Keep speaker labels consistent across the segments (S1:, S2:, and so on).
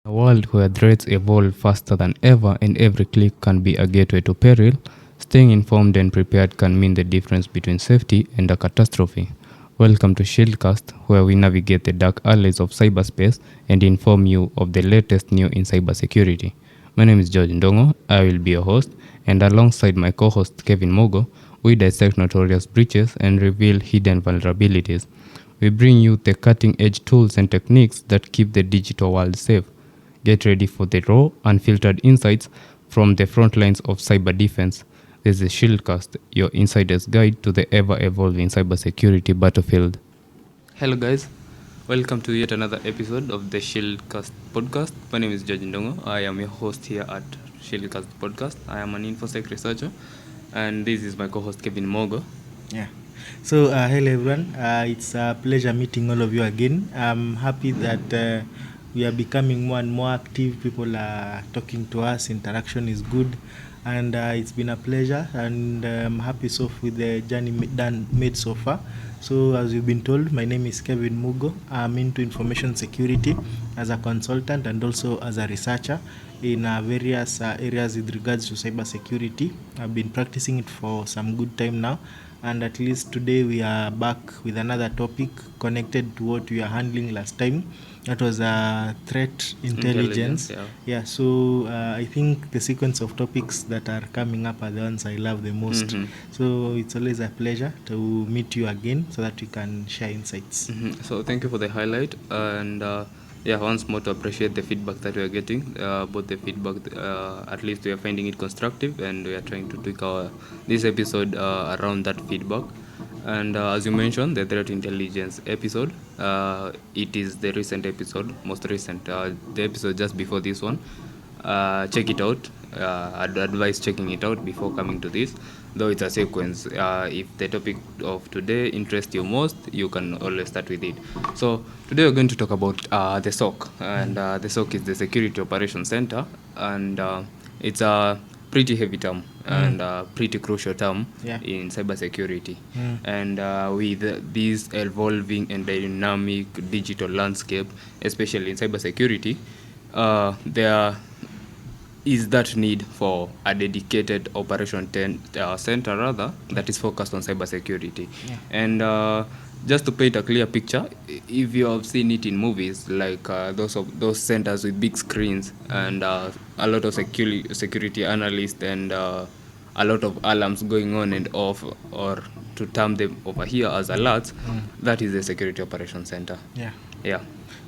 S1: A world where threats evolve faster than ever and every click can be a gateway to peril, staying informed and prepared can mean the difference between safety and a catastrophe. Welcome to Shieldcast, where we navigate the dark alleys of cyberspace and inform you of the latest news in cybersecurity. My name is George Ndongo, I will be your host, and alongside my co host Kevin Mogo, we dissect notorious breaches and reveal hidden vulnerabilities. We bring you the cutting edge tools and techniques that keep the digital world safe. Get ready for the raw, unfiltered insights from the front lines of cyber defense. This is Shieldcast, your insider's guide to the ever evolving cybersecurity battlefield. Hello, guys. Welcome to yet another episode of the Shieldcast podcast. My name is George Ndongo. I am your host here at Shieldcast podcast. I am an InfoSec researcher, and this is my co host Kevin Mogo.
S2: Yeah. So, hello everyone. It's a pleasure meeting all of you again. I'm happy that we are becoming more and more active. People are talking to us. Interaction is good, and it's been a pleasure. And I'm happy with the journey made so far. So, as you've been told, my name is Kevin Mugo. I'm into information security as a consultant and also as a researcher in various areas with regards to cybersecurity. I've been practicing it for some good time now, and at least today we are back with another topic connected to what we are handling last time. That was threat intelligence. Yeah. So I think the sequence of topics that are coming up are the ones I love the most. So it's always a pleasure to meet you again so that we can share insights.
S1: So thank you for the highlight, and once more to appreciate the feedback that we are getting. Both the feedback, at least we are finding it constructive, and we are trying to tweak this episode around that feedback. And as you mentioned, the threat intelligence episode, it is the recent episode, most recent, the episode just before this one. Check it out. I'd advise checking it out before coming to this, though it's a sequence. If the topic of today interests you most, you can always start with it. So today we're going to talk about the SOC, and the SOC is the Security Operations Center, and it's a pretty heavy term and pretty crucial term in cybersecurity. And with this evolving and dynamic digital landscape, especially in cybersecurity, there is that need for a dedicated center rather that is focused on cybersecurity. And just to paint a clear picture, if you have seen it in movies, like those centers with big screens and a lot of security analysts and a lot of alarms going on and off, or to term them over here as alerts, that is the Security Operations Center. Yeah.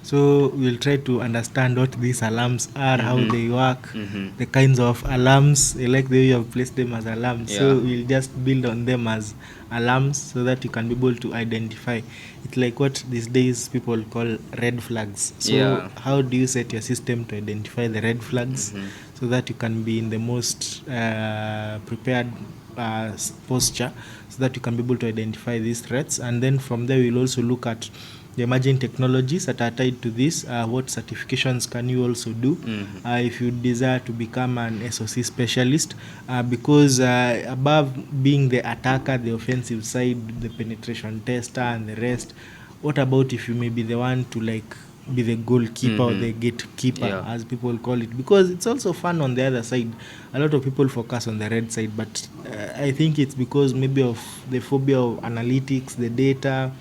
S2: So we'll try to understand what these alarms are, how they work, the kinds of alarms, like the way you have placed them as alarms. So we'll just build on them as alarms so that you can be able to identify. It's like what these days people call red flags. So how do you set your system to identify the red flags so that you can be in the most prepared posture so that you can be able to identify these threats? And then from there we'll also look at the emerging technologies that are tied to this. What certifications can you also do if you desire to become an SOC specialist? Because above being the attacker, the offensive side, the penetration tester and the rest, what about if you may be the one to be the goalkeeper or the gatekeeper, as people call it? Because it's also fun on the other side. A lot of people focus on the red side, but I think it's because maybe of the phobia of analytics, the data,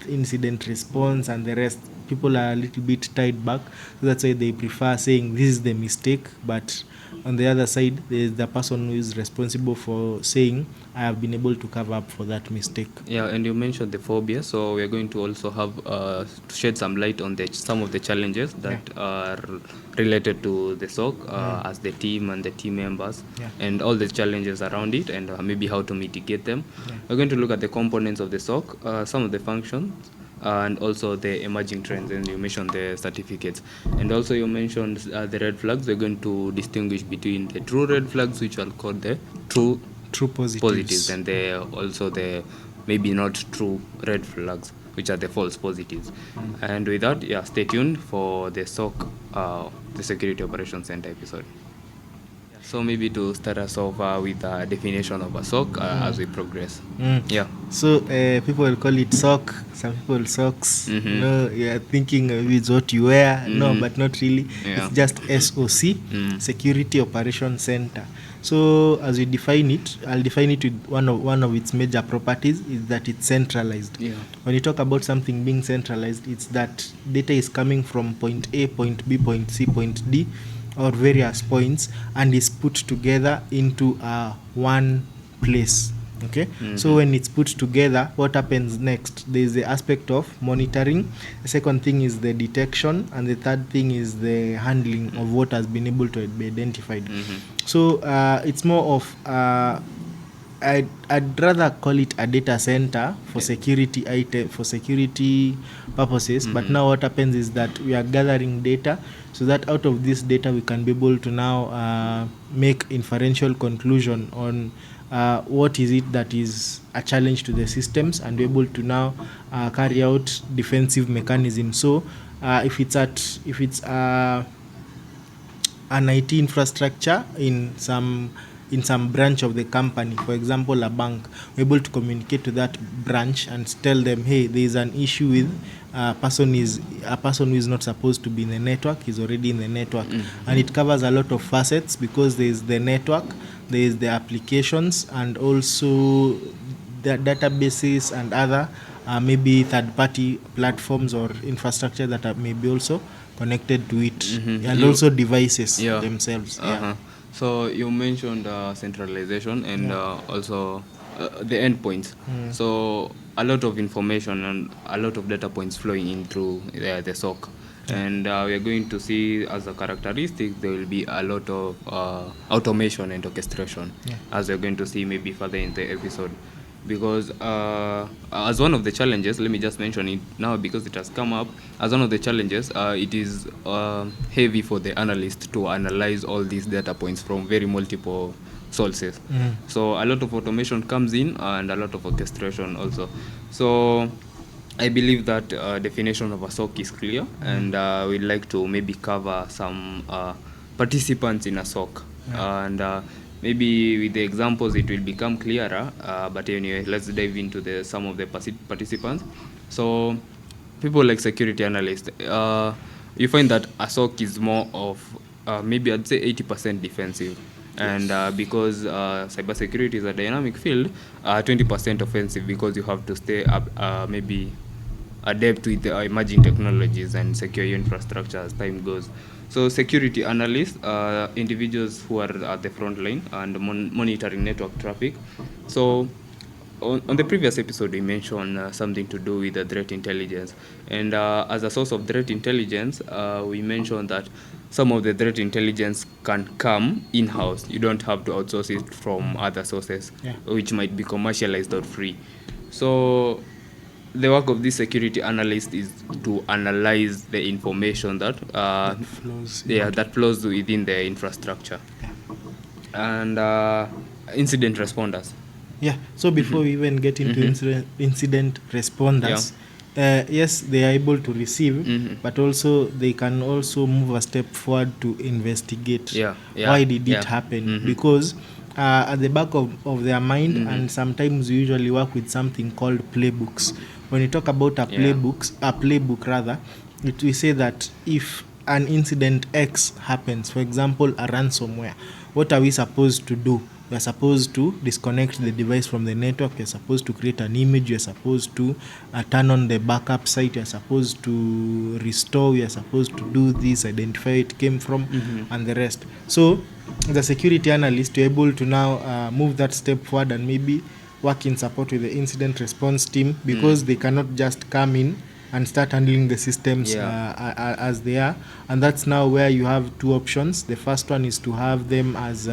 S2: incident response and the rest. People are a little bit tied back, so that's why they prefer saying this is the mistake. But on the other side, there's the person who is responsible for saying I have been able to cover up for that mistake.
S1: And you mentioned the phobia, so we're going to also have to shed some light on some of the challenges that are related to the SOC as the team and the team members, and all the challenges around it, and maybe how to mitigate them. We're going to look at the components of the SOC, some of the functions, and also the emerging trends, and you mentioned the certificates, and also you mentioned the red flags. We're going to distinguish between the true red flags, which are called the true positives, and also the maybe not true red flags, which are the false positives. And with that, stay tuned for the SOC, the Security Operations Center episode. So maybe to start us off with a definition of a SOC as we progress. Yeah.
S2: So people will call it SOC, some people SOCs. No, you're thinking maybe it's what you wear. No, but not really.
S1: Yeah.
S2: It's just SOC, Security Operation Center. So as we define it, I'll define it with one of its major properties is that it's centralized.
S1: Yeah.
S2: When you talk about something being centralized, it's that data is coming from point A, point B, point C, point D, or various points, and is put together into one place. Okay. So when it's put together, what happens next? There is the aspect of monitoring. The second thing is the detection, and the third thing is the handling of what has been able to be identified. So it's more of I'd rather call it a data center for security purposes. But now what happens is that we are gathering data, so that out of this data we can be able to now make inferential conclusion on what is it that is a challenge to the systems, and be able to now carry out defensive mechanisms. So if it's an IT infrastructure in some branch of the company, for example a bank, we're able to communicate to that branch and tell them, hey, there is an issue with a person who is not supposed to be in the network is already in the network. And it covers a lot of facets, because there is the network, there is the applications, and also the databases and other maybe third-party platforms or infrastructure that are maybe also connected to it, and also devices themselves.
S1: So you mentioned centralization and also the endpoints. So a lot of information and a lot of data points flowing in through the SOC. And we are going to see as a characteristic there will be a lot of automation and orchestration, as we're going to see maybe further in the episode. Because as one of the challenges, let me just mention it now because it has come up, as one of the challenges, it is heavy for the analyst to analyze all these data points from very multiple sources. So a lot of automation comes in and a lot of orchestration also. So I believe that definition of a SOC is clear, and we'd like to maybe cover some participants in a SOC. And maybe with the examples it will become clearer, but anyway, let's dive into some of the participants. So people like security analysts, you find that a SOC is more of maybe I'd say 80% defensive. And because cybersecurity is a dynamic field, 20% offensive, because you have to stay up, maybe adept with the emerging technologies and secure your infrastructure as time goes. So security analysts, individuals who are at the front line and monitoring network traffic. So on the previous episode, we mentioned something to do with the threat intelligence. And as a source of threat intelligence, we mentioned that some of the threat intelligence can come in-house. You don't have to outsource it from other sources, which might be commercialized or free. So the work of this security analyst is to analyze the information that flows within the infrastructure. And incident responders.
S2: So before we even get into incident responders, yes, they are able to receive, but also they can also move a step forward to investigate why did it happen, because at the back of their mind, and sometimes we usually work with something called playbooks. When you talk about a playbook rather, we say that if an incident X happens, for example a ransomware, what are we supposed to do? We are supposed to disconnect the device from the network, you are supposed to create an image, you are supposed to turn on the backup site, you are supposed to restore, you are supposed to do this, identify where it came from, and the rest. So the security analyst, you're able to now move that step forward and maybe work in support with the incident response team, because they cannot just come in and start handling the systems as they are. And that's now where you have two options. The first one is to have them as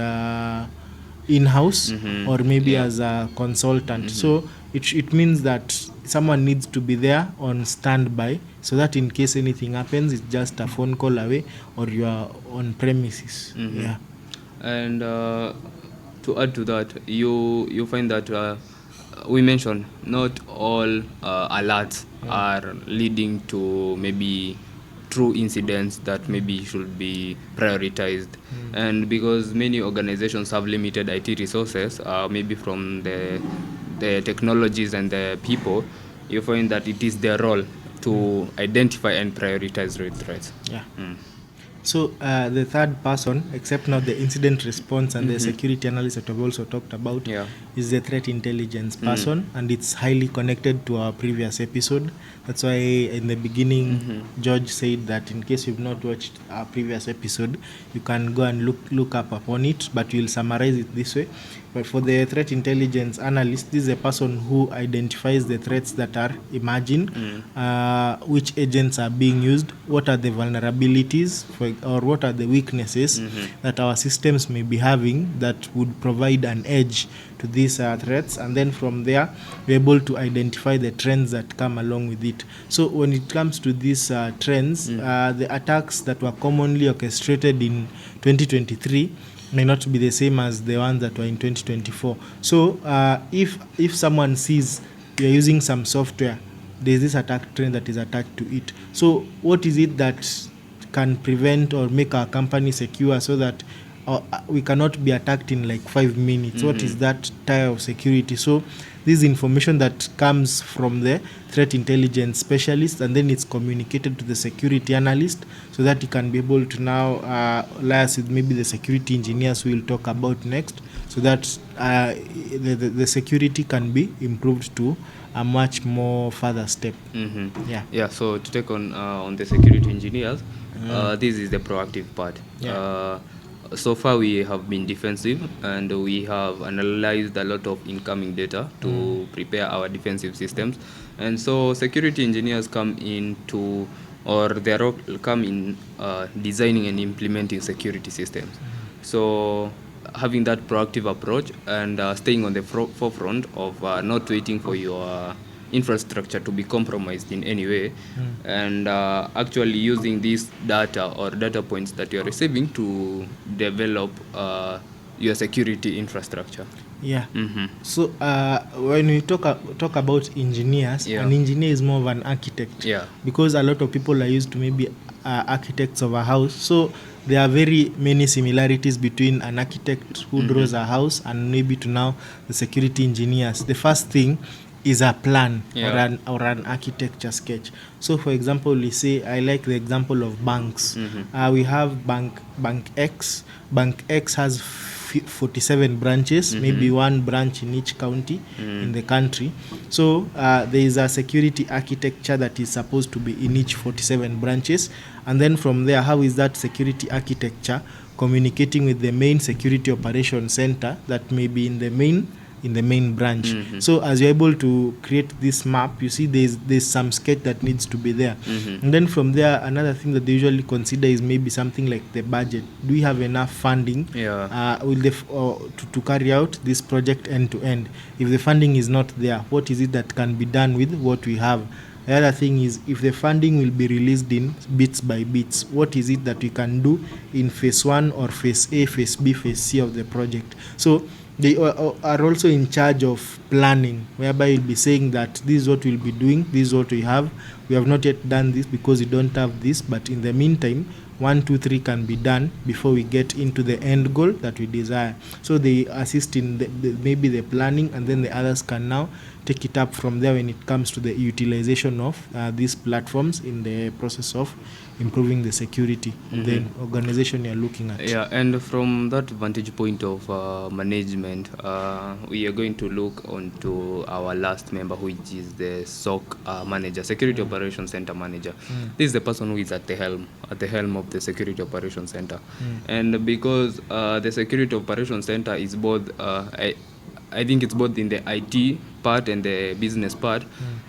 S2: in-house, or maybe as a consultant. So it means that someone needs to be there on standby, so that in case anything happens, it's just a phone call away, or you are on premises.
S1: And to add to that, you find that we mentioned not all alerts are leading to maybe true incidents that maybe should be prioritized. And because many organizations have limited IT resources, maybe from the technologies and the people, you find that it is their role to identify and prioritize threats.
S2: Yeah. So the third person, except now the incident response and the security analyst that we've also talked about, is the threat intelligence person, and it's highly connected to our previous episode. That's why in the beginning, George said that in case you've not watched our previous episode, you can go and look up upon it, but we'll summarize it this way. But for the threat intelligence analyst, this is a person who identifies the threats that are emerging, which agents are being used, what are the vulnerabilities, or what are the weaknesses that our systems may be having that would provide an edge to these threats, and then from there we're able to identify the trends that come along with it. So when it comes to these trends, the attacks that were commonly orchestrated in 2023 may not be the same as the ones that were in 2024. So if someone sees you're using some software, there's this attack trend that is attached to it. So what is it that can prevent or make our company secure so that we cannot be attacked in like 5 minutes? What is that type of security? So this is information that comes from the threat intelligence specialist, and then it's communicated to the security analyst so that he can be able to now liaise with maybe the security engineers we'll talk about next, so that the security can be improved to a much more further step.
S1: So to take on the security engineers, this is the proactive part. So far we have been defensive, and we have analyzed a lot of incoming data to prepare our defensive systems. And so security engineers come in designing and implementing security systems. So having that proactive approach and staying on the forefront of not waiting for your infrastructure to be compromised in any way, and actually using this data or data points that you're receiving to develop your security infrastructure.
S2: So when we talk about engineers, an engineer is more of an architect, because a lot of people are used to maybe architects of a house. So there are very many similarities between an architect who draws a house and maybe to now the security engineers. The first thing is a plan or an architecture sketch. So for example, we say, I like the example of banks. We have bank X. Bank X has 47 branches, maybe one branch in each county in the country. So there is a security architecture that is supposed to be in each 47 branches, and then from there, how is that security architecture communicating with the main security operation center that may be in the main branch? So as you're able to create this map, you see there's some sketch that needs to be there. And then from there, another thing that they usually consider is maybe something like the budget. Do we have enough funding to carry out this project end to end? If the funding is not there, what is it that can be done with what we have? The other thing is, if the funding will be released in bits by bits, what is it that we can do in phase 1 or phase A, phase B, phase C of the project? So they are also in charge of planning, whereby you'll be saying that this is what we'll be doing, this is what we have not yet done this because we don't have this, but in the meantime 1, 2, 3 can be done before we get into the end goal that we desire. So they assist in maybe the planning, and then the others can now take it up from there when it comes to the utilization of these platforms in the process of improving the security of the organization you're looking at.
S1: And from that vantage point of management, we are going to look onto our last member, which is the SOC manager, Security Operations Center manager. This is the person who is at the helm of the Security Operations Center. And because the Security Operations Center is both, I think it's both in the IT part and the business part,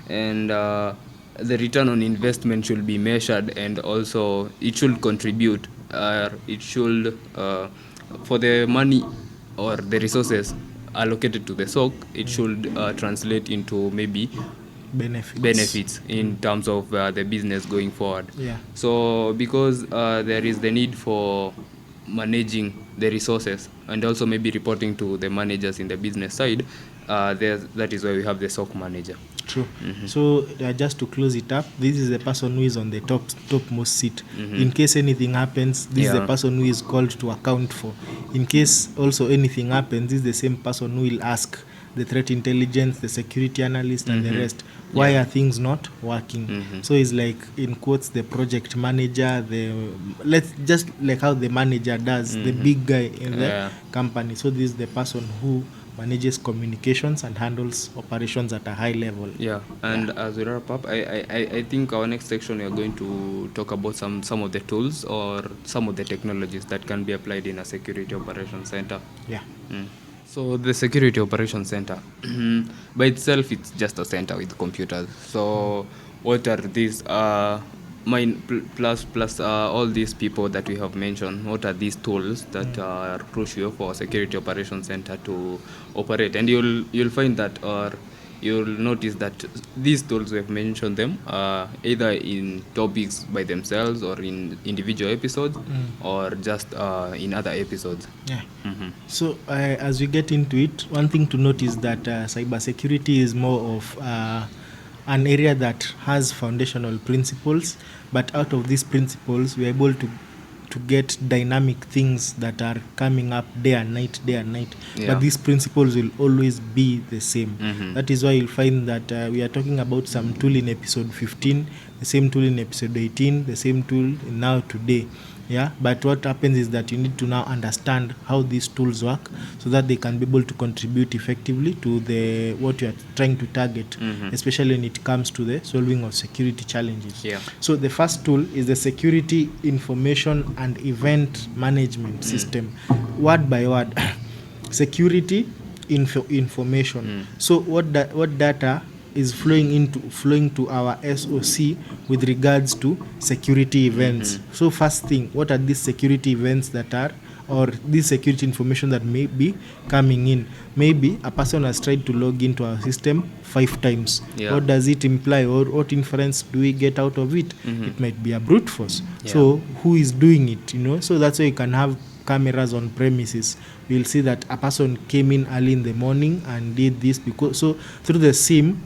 S1: and the return on investment should be measured, and also it should contribute, it should for the money or the resources allocated to the SOC, it should translate into maybe benefits in terms of the business going forward. So because there is the need for managing the resources and also maybe reporting to the managers in the business side, that is why we have the SOC manager.
S2: True. So just to close it up, this is the person who is on the topmost seat. In case anything happens, this is the
S1: Yeah.
S2: person who is called to account for. In case also anything happens, this is the same person who will ask the threat intelligence, the security analyst, and the rest, why are things not working? So it's like, in quotes, the project manager, let's just like how the manager does, the big guy in the company. So this is the person who manages communications and handles operations at a high level.
S1: Yeah, and as we wrap up, I think our next section we are going to talk about some of the tools or some of the technologies that can be applied in a security operations center.
S2: Yeah.
S1: So the security operations center, by itself, it's just a center with computers. So what are these? Plus all these people that we have mentioned. What are these tools that are crucial for security operations center to operate? And you'll find that, or you'll notice that these tools, we have mentioned them either in topics by themselves or in individual episodes or just in other episodes.
S2: Yeah. So as we get into it, one thing to note is that cybersecurity is more of an area that has foundational principles, but out of these principles, we're able to get dynamic things that are coming up day and night.
S1: Yeah.
S2: But these principles will always be the same. That is why you'll find that we are talking about some tool in episode 15, the same tool in episode 18, the same tool now today. Yeah, but what happens is that you need to now understand how these tools work so that they can be able to contribute effectively to the what you are trying to target, especially when it comes to the solving of security challenges.
S1: Yeah.
S2: So the first tool is the security information and event management system. Word by word, security information. So what data is flowing to our SOC with regards to security events. So first thing, what are these security events that are, or this security information that may be coming in? Maybe a person has tried to log into our system 5 times.
S1: Yeah.
S2: What does it imply, or what inference do we get out of it? It might be a brute force.
S1: Yeah.
S2: So who is doing it? So that's why you can have cameras on premises. We'll see that a person came in early in the morning and did this, because so through the SIM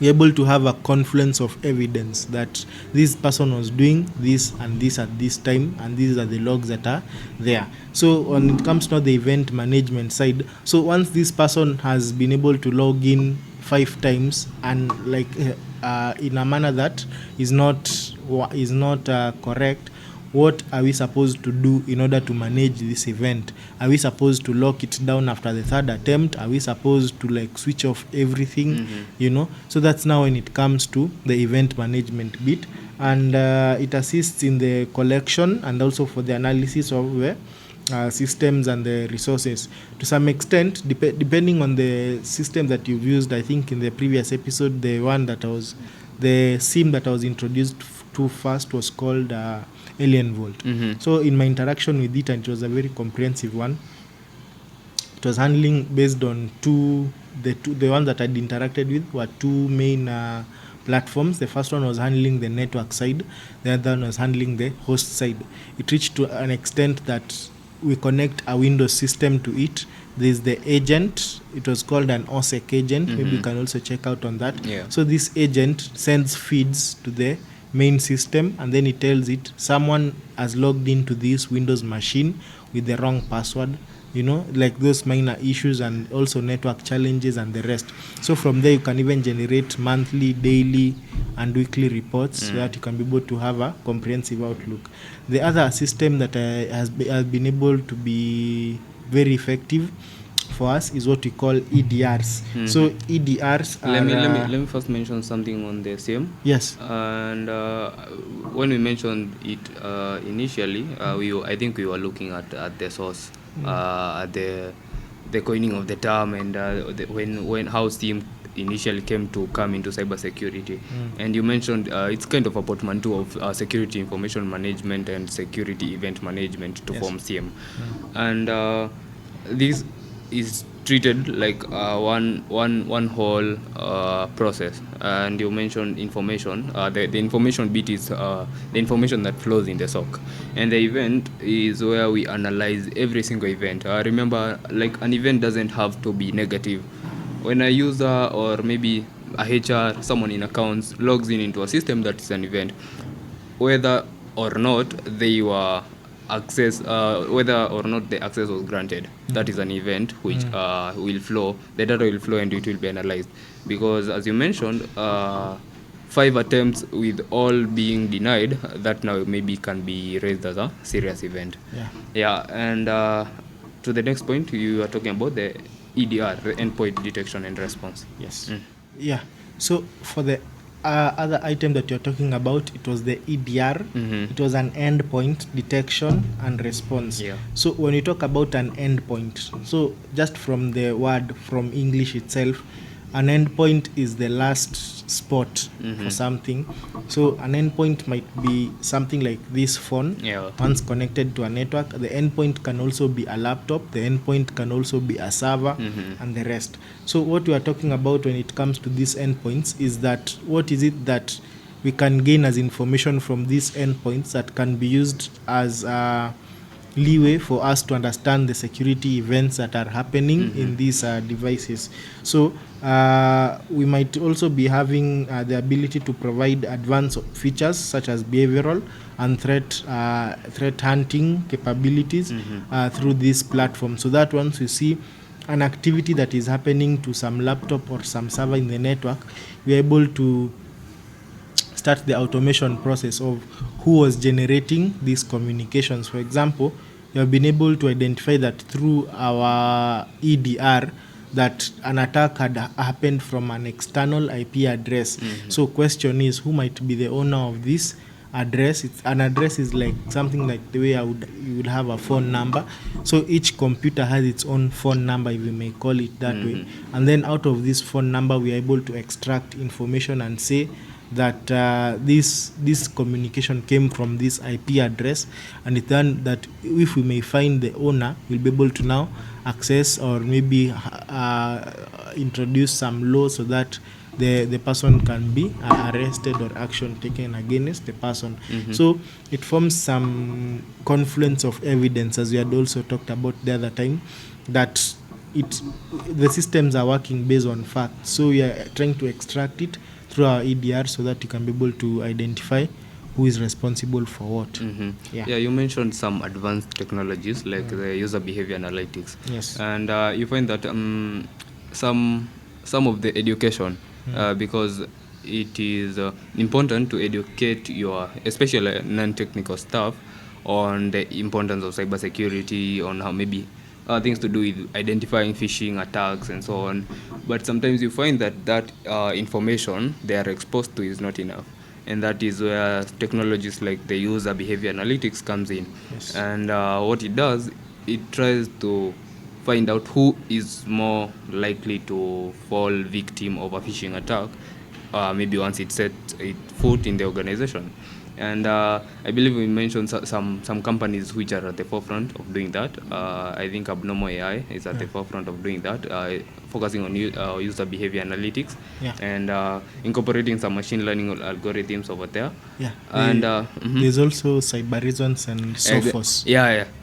S2: you're able to have a confluence of evidence that this person was doing this and this at this time, and these are the logs that are there. So when it comes to the event management side, so once this person has been able to log in 5 times and like in a manner that is not correct, what are we supposed to do in order to manage this event? Are we supposed to lock it down after the 3rd attempt? Are we supposed to like switch off everything? So that's now when it comes to the event management bit, and it assists in the collection and also for the analysis of the systems and the resources to some extent, depending on the system that you've used. I think in the previous episode, the SIM that I was introduced to first was called Alien Vault. So in my interaction with it, and it was a very comprehensive one, it was handling based on the ones that I'd interacted with were 2 main platforms. The first one was handling the network side, the other one was handling the host side. It reached to an extent that we connect a Windows system to it. There's the agent, it was called an OSEC agent. Maybe you can also check out on that.
S1: Yeah.
S2: So this agent sends feeds to the main system, and then it tells it someone has logged into this Windows machine with the wrong password, like those minor issues, and also network challenges and the rest. So from there you can even generate monthly, daily and weekly reports so that you can be able to have a comprehensive outlook. The other system that has been able to be very effective for us is what we call EDRs. So EDRs are...
S1: Let me first mention something on the SIM.
S2: Yes.
S1: And when we mentioned it initially, I think we were looking at the source, at the coining of the term, and when how SIM initially came into cybersecurity. And you mentioned it's kind of a portmanteau of security information management and security event management to form SIM. And this is treated like one whole process. And you mentioned information. The information bit is the information that flows in the SOC, and the event is where we analyze every single event. Remember, like, an event doesn't have to be negative. When a user or maybe a HR, someone in accounts logs in into a system that is an event, whether or not they were whether or not the access was granted. That is an event which will flow. The data will flow and it will be analyzed, because as you mentioned, 5 attempts with all being denied, that now maybe can be raised as a serious event. And to the next point, you are talking about the EDR, the endpoint detection and response.
S2: So for the other item that you're talking about, it was the EDR. It was an endpoint detection and response. So when you talk about an endpoint, so just from the word from English itself, an endpoint is the last spot for something. So an endpoint might be something like this phone. Once connected to a network, the endpoint can also be a laptop, the endpoint can also be a server, and the rest. So what we are talking about when it comes to these endpoints is that what is it that we can gain as information from these endpoints that can be used as leeway for us to understand the security events that are happening in these devices. So we might also be having the ability to provide advanced features such as behavioral and threat hunting capabilities through this platform, so that once we see an activity that is happening to some laptop or some server in the network, we are able to start the automation process of who was generating these communications. For example, we have been able to identify that through our EDR that an attack had happened from an external IP address. So question is, who might be the owner of this address? An address is like something like the way you would have a phone number. So each computer has its own phone number, if you may call it that way. And then out of this phone number, we are able to extract information and say that this communication came from this IP address, and it then that if we may find the owner, we'll be able to now access or maybe introduce some law so that the person can be arrested or action taken against the person. So it forms some confluence of evidence, as we had also talked about the other time, that the systems are working based on facts. So we are trying to extract it through our EDR so that you can be able to identify who is responsible for what.
S1: You mentioned some advanced technologies like the user behavior analytics. And you find that some of the education, because it is important to educate your, especially non-technical staff, on the importance of cybersecurity, on how maybe things to do with identifying phishing attacks and so on. But sometimes you find that information they are exposed to is not enough, and that is where technologies like the user behavior analytics comes in. And what it does, it tries to find out who is more likely to fall victim of a phishing attack, maybe once it sets its foot in the organization. And I believe we mentioned some companies which are at the forefront of doing that. I think Abnormal AI is at the forefront of doing that, focusing on user behavior analytics and incorporating some machine learning algorithms over there. And
S2: there's also Cyberizons and Sophos.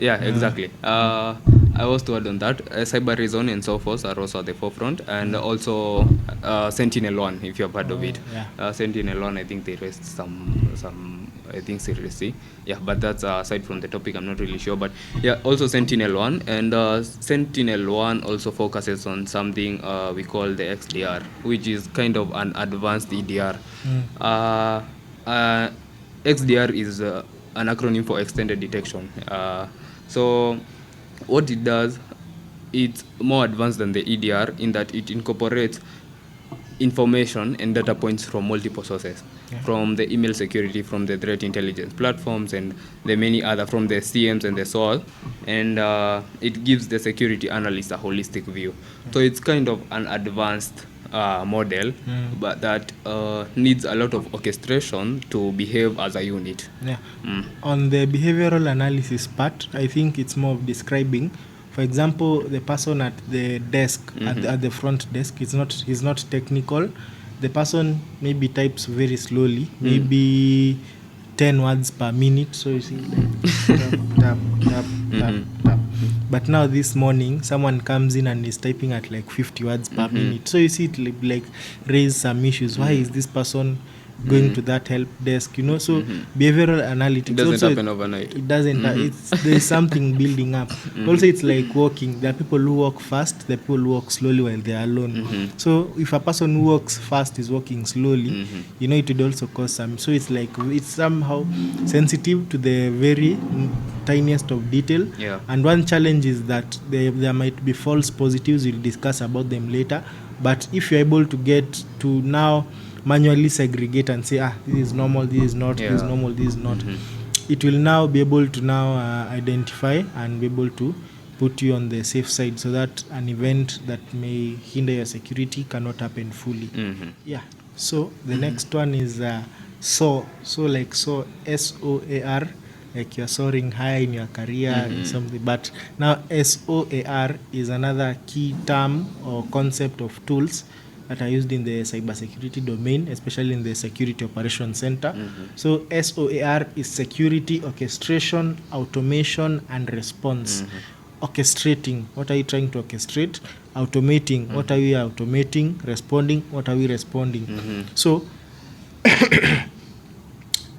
S1: Exactly. I was to add on that, Cyberizon and Sophos are also at the forefront, and also Sentinel-1, if you have heard of it. Sentinel-1, I think they raised some I think seriously. But that's aside from the topic, I'm not really sure. But also Sentinel-1, and Sentinel-1 also focuses on something we call the XDR, which is kind of an advanced EDR. XDR is an acronym for extended detection. So what it does, it's more advanced than the EDR in that it incorporates information and data points from multiple sources, from the email security, from the threat intelligence platforms, and the many other, from the CMs and the SOC, and it gives the security analyst a holistic view. So it's kind of an advanced model, but that needs a lot of orchestration to behave as a unit.
S2: On the behavioral analysis part, I think it's more of describing, for example, the person at the desk, at the front desk, he's not technical. The person maybe types very slowly, maybe 10 words per minute. So you see, like, tap, tap, tap, tap. but now this morning someone comes in and is typing at like 50 words per minute. So you see it like raise some issues. Why is this person going to that help desk, you know? So behavioral analytics
S1: It doesn't
S2: also,
S1: happen overnight.
S2: it doesn't it's there's something building up. Also, it's like walking. There are people who walk fast, there are people who walk slowly while they are alone. So if a person who walks fast is walking slowly, you know, it would also cause some. So it's like it's somehow sensitive to the very tiniest of detail.
S1: Yeah.
S2: And one challenge is that there might be false positives. We'll discuss about them later. But if you're able to get to now manually segregate and say, this is normal, this is not, this is normal, this is not, it will now be able to now identify and be able to put you on the safe side, so that an event that may hinder your security cannot happen fully. Yeah. So the next one is SOAR. So like SOAR, SOAR, like you're soaring high in your career and something. But now SOAR is another key term or concept of tools that are used in the cybersecurity domain, especially in the Security Operations Center. So SOAR is security orchestration, automation, and response. Orchestrating, what are you trying to orchestrate? Automating, what are we automating? Responding, what are we responding? So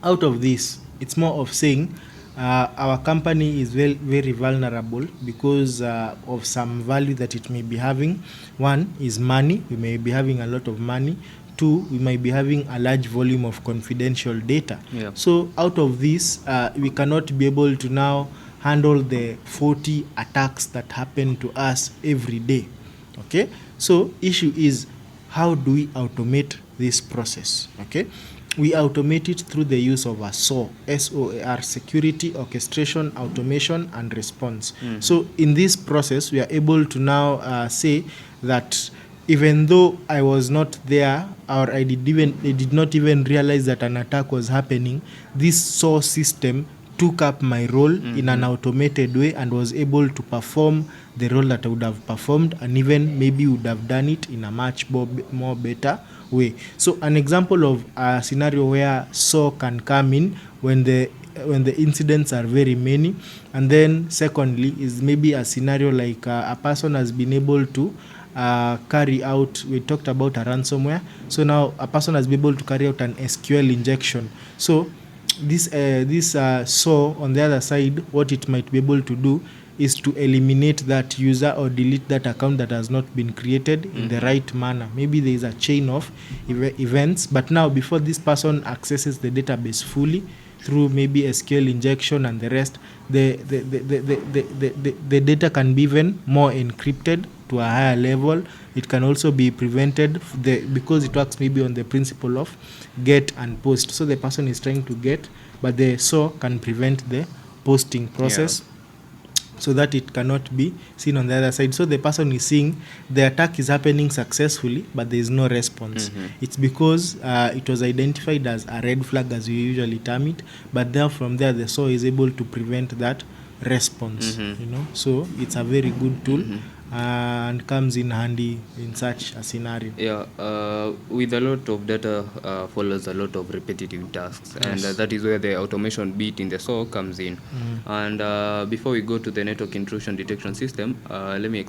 S2: out of this, it's more of saying our company is very, very vulnerable because of some value that it may be having. One is money. We may be having a lot of money. Two, we might be having a large volume of confidential data.
S1: Yeah.
S2: So out of this, we cannot be able to now handle the 40 attacks that happen to us every day. Okay? So issue is, how do we automate this process? Okay? We automate it through the use of a SOAR, SOAR, security, orchestration, automation, and response. So in this process, we are able to now say that even though I was not there, or I did not even realize that an attack was happening, this SOAR system took up my role in an automated way and was able to perform the role that I would have performed, and even maybe would have done it in a much more better way. So an example of a scenario where SOAR can come in when the incidents are very many. And then secondly is maybe a scenario like a person has been able to carry out, we talked about a ransomware, so now a person has been able to carry out an SQL injection. So this SOAR on the other side, what it might be able to do is to eliminate that user or delete that account that has not been created in the right manner. Maybe there is a chain of events, but now before this person accesses the database fully through maybe SQL injection and the rest, the data can be even more encrypted to a higher level. It can also be prevented because it works maybe on the principle of get and post. So the person is trying to get, but the SOAR can prevent the posting process, so that it cannot be seen on the other side. So the person is seeing the attack is happening successfully, but there is no response. It's because it was identified as a red flag, as we usually term it, but then from there the SOAR is able to prevent that response. You know, so it's a very good tool and comes in handy in such a scenario.
S1: With a lot of data follows a lot of repetitive tasks, and that is where the automation bit in the SOC comes in. And before we go to the network intrusion detection system, let me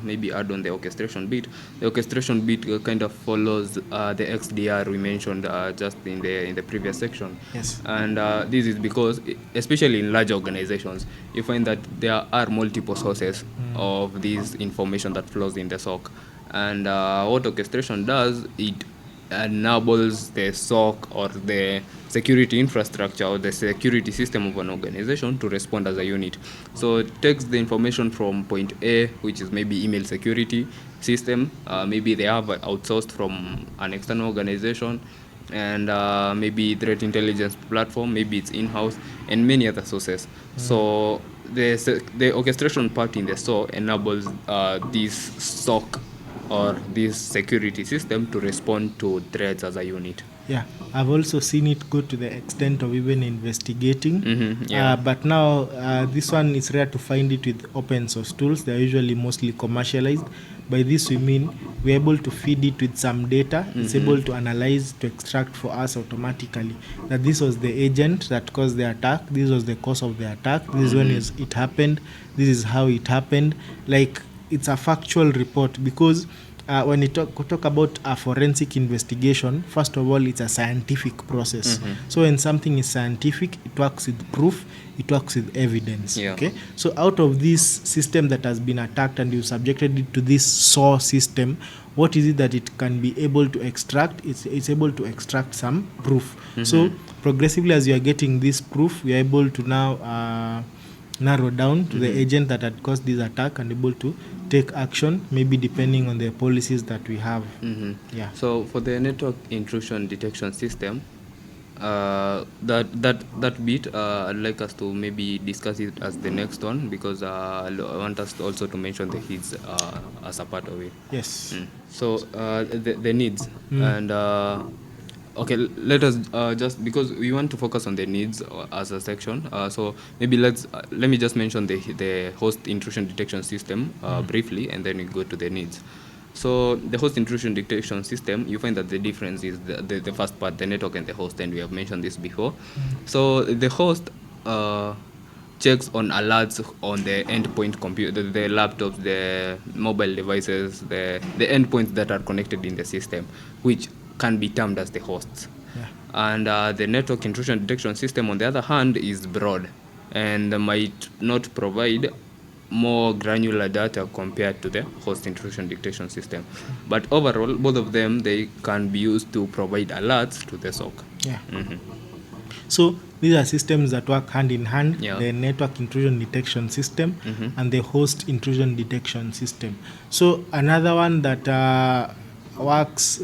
S1: maybe add on the orchestration bit. The orchestration bit kind of follows the XDR we mentioned just in the previous section. And this is because, especially in large organizations, you find that there are multiple sources of these information that flows in the SOC. And what orchestration does, it enables the SOC or the security infrastructure or the security system of an organization to respond as a unit. So it takes the information from point A, which is maybe email security system, maybe they have outsourced from an external organization, and maybe threat intelligence platform, maybe it's in-house, and many other sources. So the orchestration part in the SOC enables this SOC or this security system to respond to threats as a unit.
S2: Yeah, I've also seen it go to the extent of even investigating.
S1: Yeah.
S2: But now this one is rare to find it with open source tools. They're usually mostly commercialized. By this we mean we're able to feed it with some data. It's able to analyze, to extract for us automatically that this was the agent that caused the attack. This was the cause of the attack. This is when it happened. This is how it happened. Like, it's a factual report, because when you talk about a forensic investigation, first of all, it's a scientific process. So when something is scientific, it works with proof, it works with evidence.
S1: Yeah.
S2: Okay. So out of this system that has been attacked and you subjected it to this SOC system, what is it that it can be able to extract? It's able to extract some proof. So progressively, as you are getting this proof, we are able to now narrow down to the agent that had caused this attack and able to take action, maybe depending on the policies that we have. Yeah.
S1: So for the network intrusion detection system, that bit, I'd like us to maybe discuss it as the next one, because I want us to also to mention the needs as a part of it.
S2: Yes.
S1: So the needs and okay, let us just, because we want to focus on the needs as a section, so maybe let me just mention the host intrusion detection system briefly, and then we go to the needs. So the host intrusion detection system, you find that the difference is the first part, the network and the host, and we have mentioned this before. So the host checks on alerts on the endpoint computer, the laptops, the mobile devices, the endpoints that are connected in the system, which can be termed as the hosts.
S2: Yeah.
S1: And the network intrusion detection system, on the other hand, is broad and might not provide more granular data compared to the host intrusion detection system. But overall, both of them, they can be used to provide alerts to the SOC.
S2: Yeah. So these are systems that work hand in hand,
S1: Yeah.
S2: the network intrusion detection system and the host intrusion detection system. So another one that works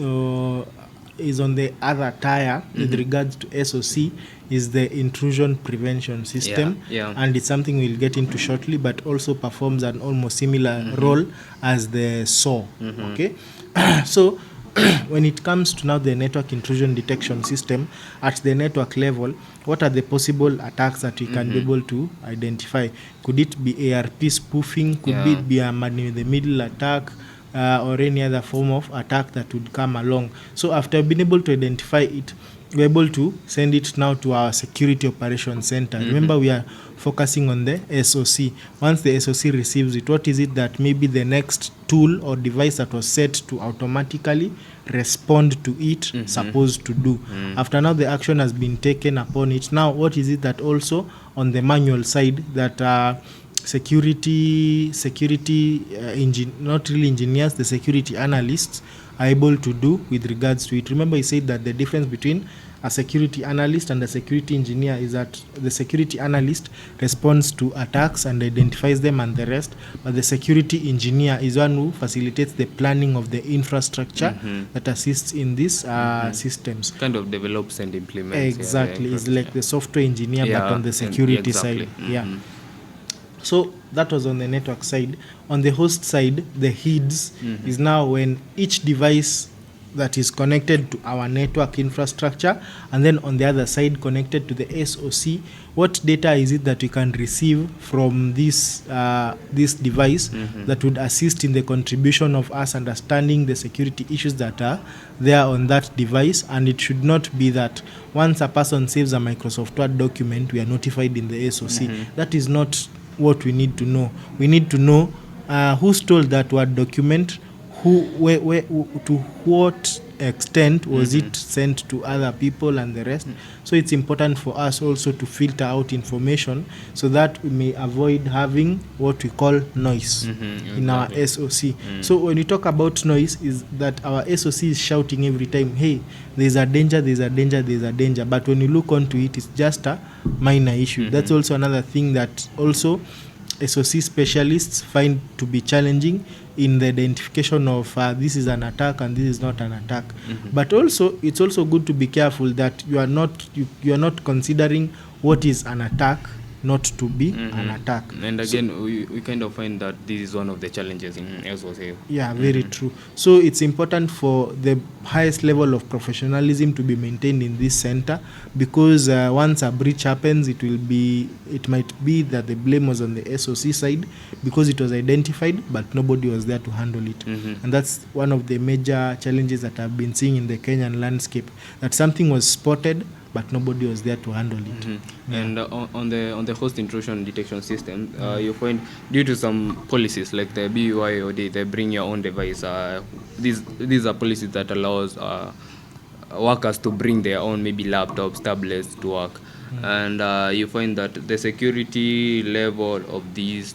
S2: is on the other tier with regards to SOC is the intrusion prevention system.
S1: Yeah.
S2: And it's something we'll get into shortly, but also performs an almost similar role as the SOC. Okay. So when it comes to now the network intrusion detection system, at the network level, what are the possible attacks that we can be able to identify? Could it be ARP spoofing? Could it be a man in the middle attack? Or any other form of attack that would come along. So after being able to identify it, we're able to send it now to our security operations center. Remember, we are focusing on the SOC. Once the SOC receives it, what is it that maybe the next tool or device that was set to automatically respond to it supposed to do? After now the action has been taken upon it, now what is it that also on the manual side that security not really engineers, the security analysts are able to do with regards to it? Remember, I said that the difference between a security analyst and a security engineer is that the security analyst responds to attacks and identifies them and the rest, but the security engineer is one who facilitates the planning of the infrastructure that assists in these systems.
S1: Kind of develops and implements.
S2: Exactly. It's like the software engineer, but on the security side. Yeah. So that was on the network side. On the host side, the HIDS is now when each device that is connected to our network infrastructure, and then on the other side connected to the SOC, what data is it that we can receive from this device that would assist in the contribution of us understanding the security issues that are there on that device. And it should not be that once a person saves a Microsoft Word document, we are notified in the SOC. That is not what we need to know. We need to know who stole that Word document, where, to what extent was it sent to other people and the rest. So it's important for us also to filter out information so that we may avoid having what we call noise in our SOC. So when we talk about noise, is that our SOC is shouting every time, hey, there's a danger, there's a danger, there's a danger. But when you look onto it, it's just a minor issue. That's also another thing that also SOC specialists find to be challenging in the identification of this is an attack and this is not an attack. But also, it's also good to be careful that you are not considering what is an attack not to be an attack.
S1: And again, we kind of find that this is one of the challenges in SOC.
S2: Yeah, very true. So it's important for the highest level of professionalism to be maintained in this center, because once a breach happens, it might be that the blame was on the SOC side because it was identified, but nobody was there to handle it. And that's one of the major challenges that I've been seeing in the Kenyan landscape, that something was spotted, but nobody was there to handle it.
S1: And on the host intrusion detection system, you find due to some policies like the BYOD, they bring your own device. These are policies that allows workers to bring their own maybe laptops, tablets to work. And you find that the security level of these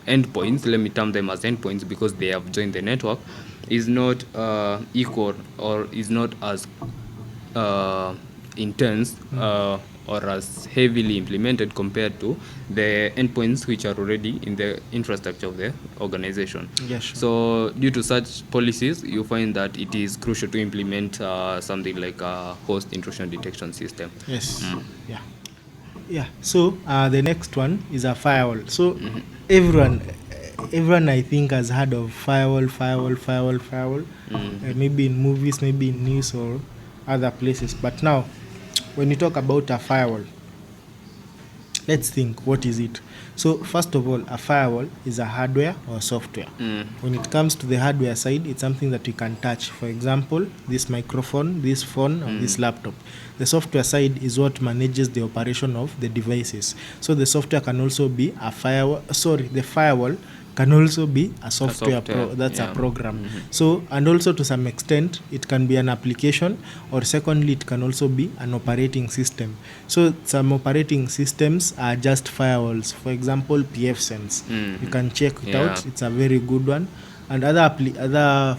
S1: endpoints, let me term them as endpoints because they have joined the network, is not equal or is not as intense or as heavily implemented compared to the endpoints which are already in the infrastructure of the organization.
S2: Yes, sure.
S1: So due to such policies, you find that it is crucial to implement something like a host intrusion detection system.
S2: Yes. Yeah. So the next one is a firewall. So everyone I think has heard of firewall. Maybe in movies, maybe in news or other places. But now, when you talk about a firewall, let's think, what is it? So first of all, a firewall is a hardware or software. When it comes to the hardware side, it's something that you can touch. For example, this microphone, this phone, or this laptop. The software side is what manages the operation of the devices. So the software can also be a firewall. The firewall can also be a software. A program. So, and also to some extent, it can be an application, or secondly, it can also be an operating system. So some operating systems are just firewalls. For example, pfSense. You can check it out. It's a very good one. And other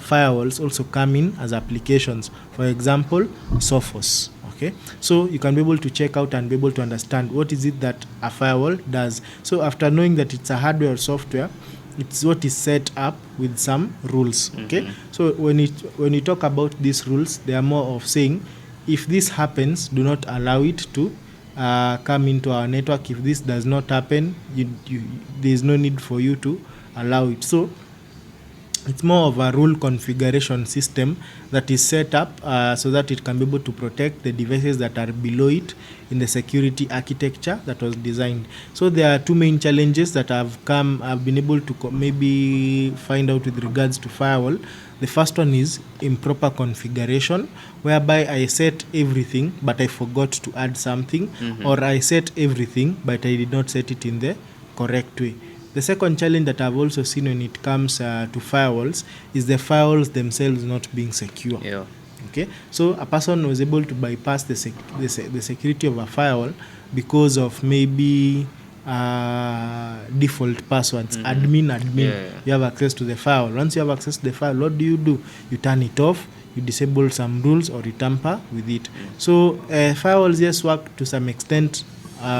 S2: firewalls also come in as applications. For example, Sophos. Okay, so you can be able to check out and be able to understand what is it that a firewall does. So after knowing that it's a hardware or software, it's what is set up with some rules. Okay, so when you talk about these rules, they are more of saying, if this happens, do not allow it to come into our network. If this does not happen, there is no need for you to allow it. So it's more of a rule configuration system that is set up so that it can be able to protect the devices that are below it in the security architecture that was designed. So there are two main challenges that I've been able to maybe find out with regards to firewall. The first one is improper configuration, whereby I set everything but I forgot to add something, or I set everything but I did not set it in the correct way. The second challenge that I've also seen when it comes to firewalls is the firewalls themselves not being secure. Okay, so a person was able to bypass the security of a firewall because of maybe default passwords. Admin. You have access to the firewall. Once you have access to the firewall, what do? You turn it off, you disable some rules, or you tamper with it. So firewalls just work to some extent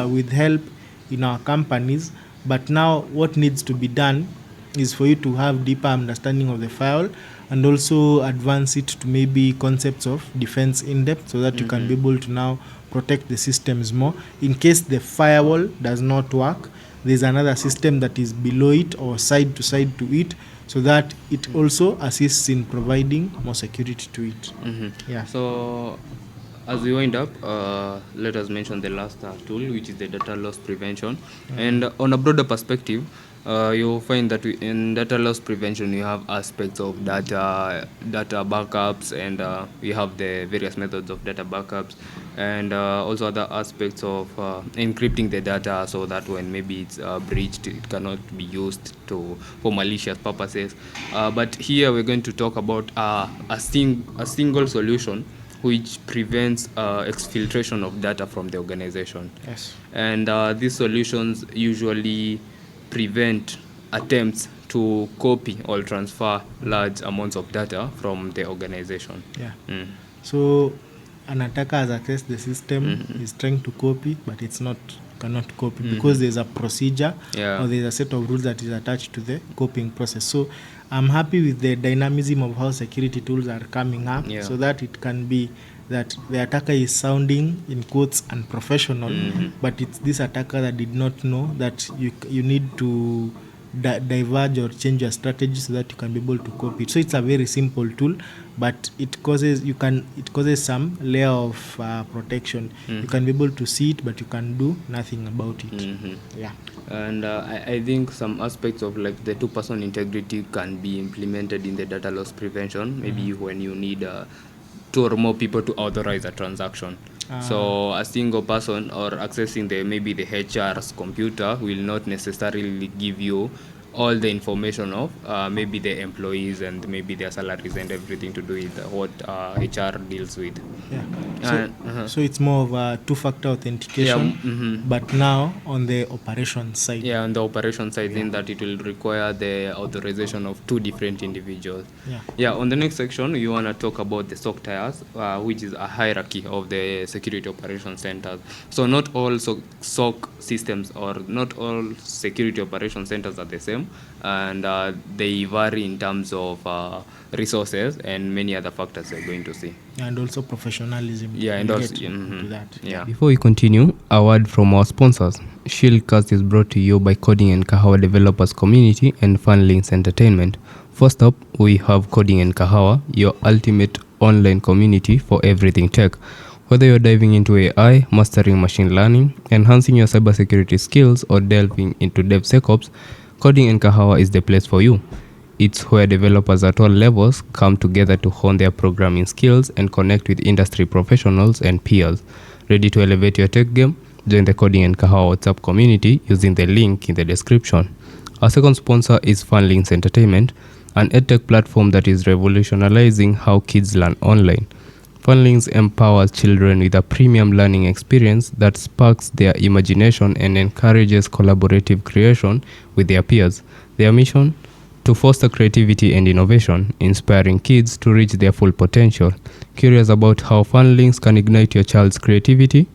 S2: with help in our companies. But now what needs to be done is for you to have deeper understanding of the firewall and also advance it to maybe concepts of defense in depth, so that you can be able to now protect the systems more. In case the firewall does not work, there's another system that is below it or side to it, so that it also assists in providing more security to it.
S1: So as we wind up, let us mention the last tool, which is the data loss prevention. And on a broader perspective, you'll find that in data loss prevention, you have aspects of data backups, and we have the various methods of data backups, and also other aspects of encrypting the data so that when maybe it's breached, it cannot be used for malicious purposes. But here we're going to talk about a single solution which prevents exfiltration of data from the organization. And these solutions usually prevent attempts to copy or transfer large amounts of data from the organization.
S2: So an attacker has accessed the system, is trying to copy, but cannot copy because there's a procedure or there's a set of rules that is attached to the copying process. So I'm happy with the dynamism of how security tools are coming up, so that it can be that the attacker is sounding in quotes unprofessional, but it's this attacker that did not know that you need to diverge or change your strategy so that you can be able to copy it. So it's a very simple tool, but it causes some layer of protection. You can be able to see it, but you can do nothing about it. Yeah.
S1: And I think some aspects of like the two-person integrity can be implemented in the data loss prevention, maybe when you need two or more people to authorize a transaction. So a single person or accessing maybe the HR's computer will not necessarily give you all the information of maybe the employees and maybe their salaries and everything to do with what HR deals with.
S2: Yeah. So it's more of a two-factor authentication, but now on the operation side.
S1: Yeah, on the operation side, in that it will require the authorization of two different individuals. Yeah, on the next section, you want to talk about the SOC tiers, which is a hierarchy of the security operation centers. So not all SOC systems or not all security operation centers are the same, and they vary in terms of resources and many other factors you're going to see.
S2: And also professionalism.
S1: Yeah, and also
S2: to that.
S1: Yeah. Before we continue, a word from our sponsors. Shieldcast is brought to you by Coding and Kahawa Developers Community and Frontlines Entertainment. First up, we have Coding and Kahawa, your ultimate online community for everything tech. Whether you're diving into AI, mastering machine learning, enhancing your cybersecurity skills, or delving into DevSecOps, Coding and Kahawa is the place for you. It's where developers at all levels come together to hone their programming skills and connect with industry professionals and peers. Ready to elevate your tech game? Join the Coding and Kahawa WhatsApp community using the link in the description. Our second sponsor is Frontlines Entertainment, an edtech platform that is revolutionizing how kids learn online. Frontlines empowers children with a premium learning experience that sparks their imagination and encourages collaborative creation with their peers. Their mission? To foster creativity and innovation, inspiring kids to reach their full potential. Curious about how Frontlines can ignite your child's creativity?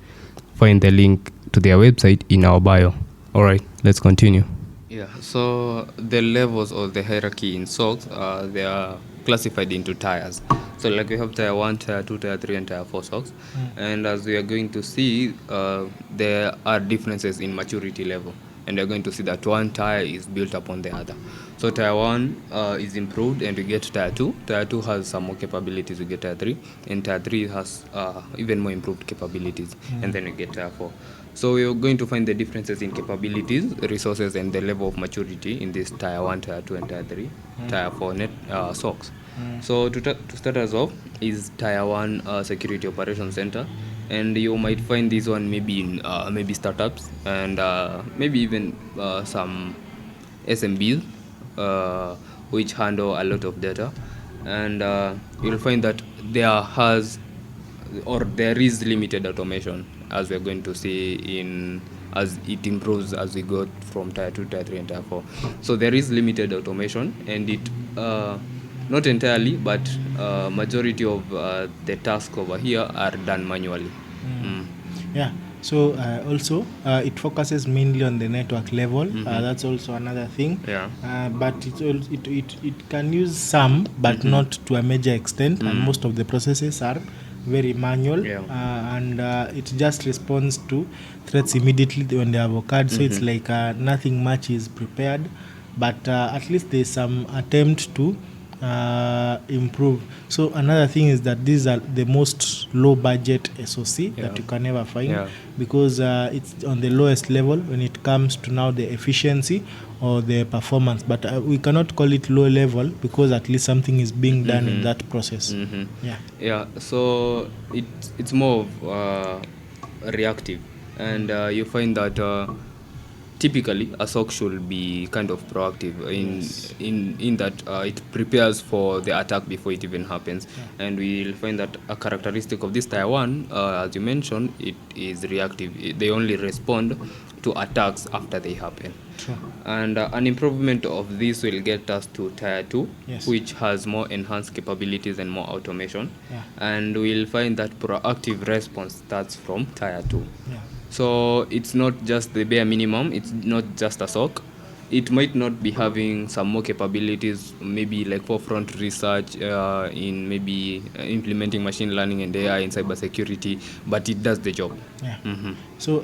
S1: Find the link to their website in our bio. Alright, let's continue. Yeah, so the levels of the hierarchy in SOCs, they are classified into tiers. So like we have tier 1, tier 2, tier 3 and tier 4 SOCs. And as we are going to see, there are differences in maturity level. And you're going to see that one tier is built upon the other. So tier 1 is improved and we get tier 2. Tier 2 has some more capabilities, we get tier 3. And tier 3 has even more improved capabilities. And then we get tier 4. So we're going to find the differences in capabilities, resources, and the level of maturity in this tier 1, tier 2, and tier 3, tier 4 SOCs. So to start us off is tier 1 security operation center. And you might find this one maybe in maybe startups and maybe even some SMBs which handle a lot of data, and you'll find that there is limited automation, as we're going to see as it improves as we go from tier 2, tier 3 and tier 4. So there is limited automation, and it not entirely, but majority of the tasks over here are done manually.
S2: Yeah. So also it focuses mainly on the network level. That's also another thing.
S1: Yeah.
S2: But it can use some, but not to a major extent. And most of the processes are very manual.
S1: Yeah.
S2: And it just responds to threats immediately when they have occurred. So it's like nothing much is prepared, but at least there's some attempt to improve. So another thing is that these are the most low budget SOC that you can ever find, because it's on the lowest level when it comes to now the efficiency or the performance, but we cannot call it low level because at least something is being done in that process.
S1: So it's more of reactive, and you find that typically a SOC should be kind of proactive in that it prepares for the attack before it even happens. And we'll find that a characteristic of this tier 1, as you mentioned, it is reactive. They only respond to attacks after they happen. And an improvement of this will get us to tier 2, which has more enhanced capabilities and more automation. And we'll find that proactive response starts from tier 2. So it's not just the bare minimum, it's not just a SOC, it might not be having some more capabilities, maybe like forefront research in maybe implementing machine learning and AI in cybersecurity, but it does the job.
S2: Yeah. So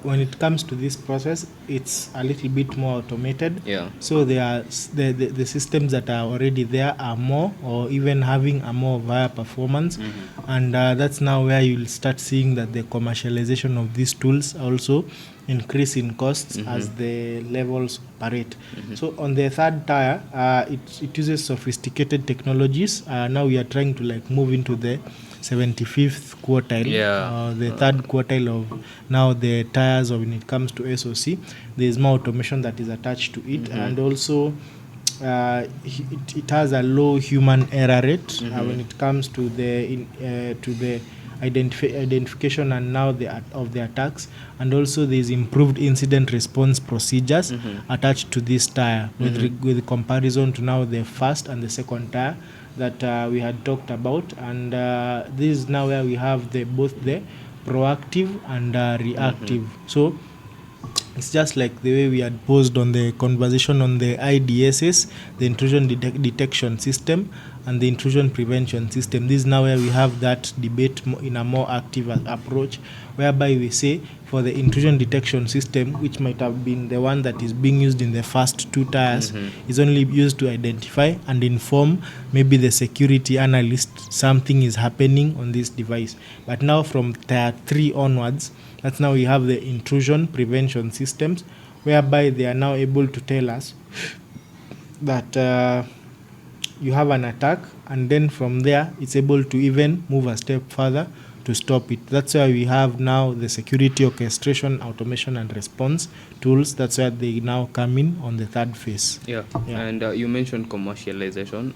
S2: when it comes to this process, it's a little bit more automated.
S1: Yeah.
S2: So there are the systems that are already there are more, or even having a more higher performance, and that's now where you'll start seeing that the commercialization of these tools also increase in costs as the levels operate. So on the third tier, it uses sophisticated technologies. Now we are trying to like move into the 75th quartile,
S1: Yeah.
S2: the third quartile of now the tires. Or when it comes to SOC, there is more automation that is attached to it, and also it has a low human error rate when it comes to the identification and now of the attacks, and also there is improved incident response procedures attached to this tire with comparison to now the first and the second tire that we had talked about. And this is now where we have both the proactive and reactive. So it's just like the way we had posed on the conversation on the IDSS, the intrusion detection system, and the intrusion prevention system. This is now where we have that debate in a more active approach, whereby we say for the intrusion detection system, which might have been the one that is being used in the first two tiers, is only used to identify and inform maybe the security analyst something is happening on this device. But now from tier 3 onwards, that's now we have the intrusion prevention systems, whereby they are now able to tell us that you have an attack, and then from there it's able to even move a step further to stop it. That's why we have now the security orchestration, automation, and response tools. That's where they now come in on the third phase.
S1: Yeah. And you mentioned commercialization.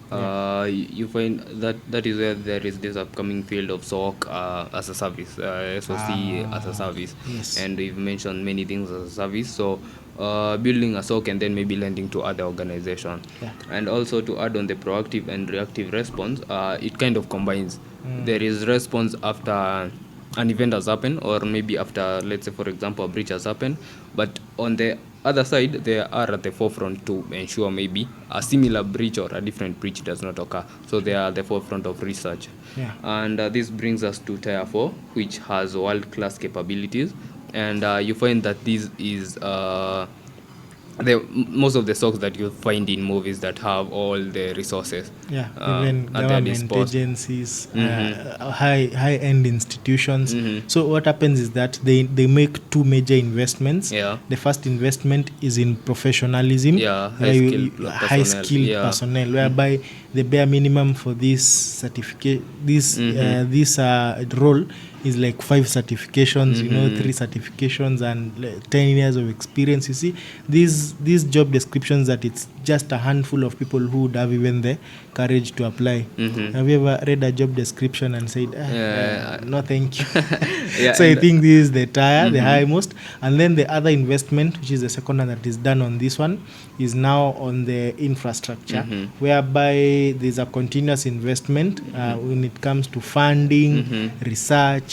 S1: You find that is where there is this upcoming field of SOC as a service, SOC as a service.
S2: Yes.
S1: And you've mentioned many things as a service. So building a SOC and then maybe lending to other organizations.
S2: Yeah.
S1: And also to add on the proactive and reactive response, it kind of combines. There is response after an event has happened, or maybe after, let's say, for example, a breach has happened. But on the other side, they are at the forefront to ensure maybe a similar breach or a different breach does not occur. So they are at the forefront of research.
S2: Yeah.
S1: And this brings us to Tier 4, which has world-class capabilities. And you find that this is most of the SOCs that you find in movies that have all the resources.
S2: Yeah, even
S1: at their
S2: government
S1: disposal.
S2: agencies, high-end institutions. So what happens is that they make two major investments.
S1: Yeah.
S2: The first investment is in professionalism.
S1: Yeah,
S2: high-skilled personnel, whereby the bare minimum for this certificate, this role is like 5 certifications, 3 certifications and 10 years of experience. You see, these job descriptions that it's just a handful of people who would have even the courage to apply. Have you ever read a job description and said, no thank you? So I think this is the highest. And then the other investment, which is the second one that is done on this one, is now on the infrastructure, whereby there's a continuous investment when it comes to funding, research,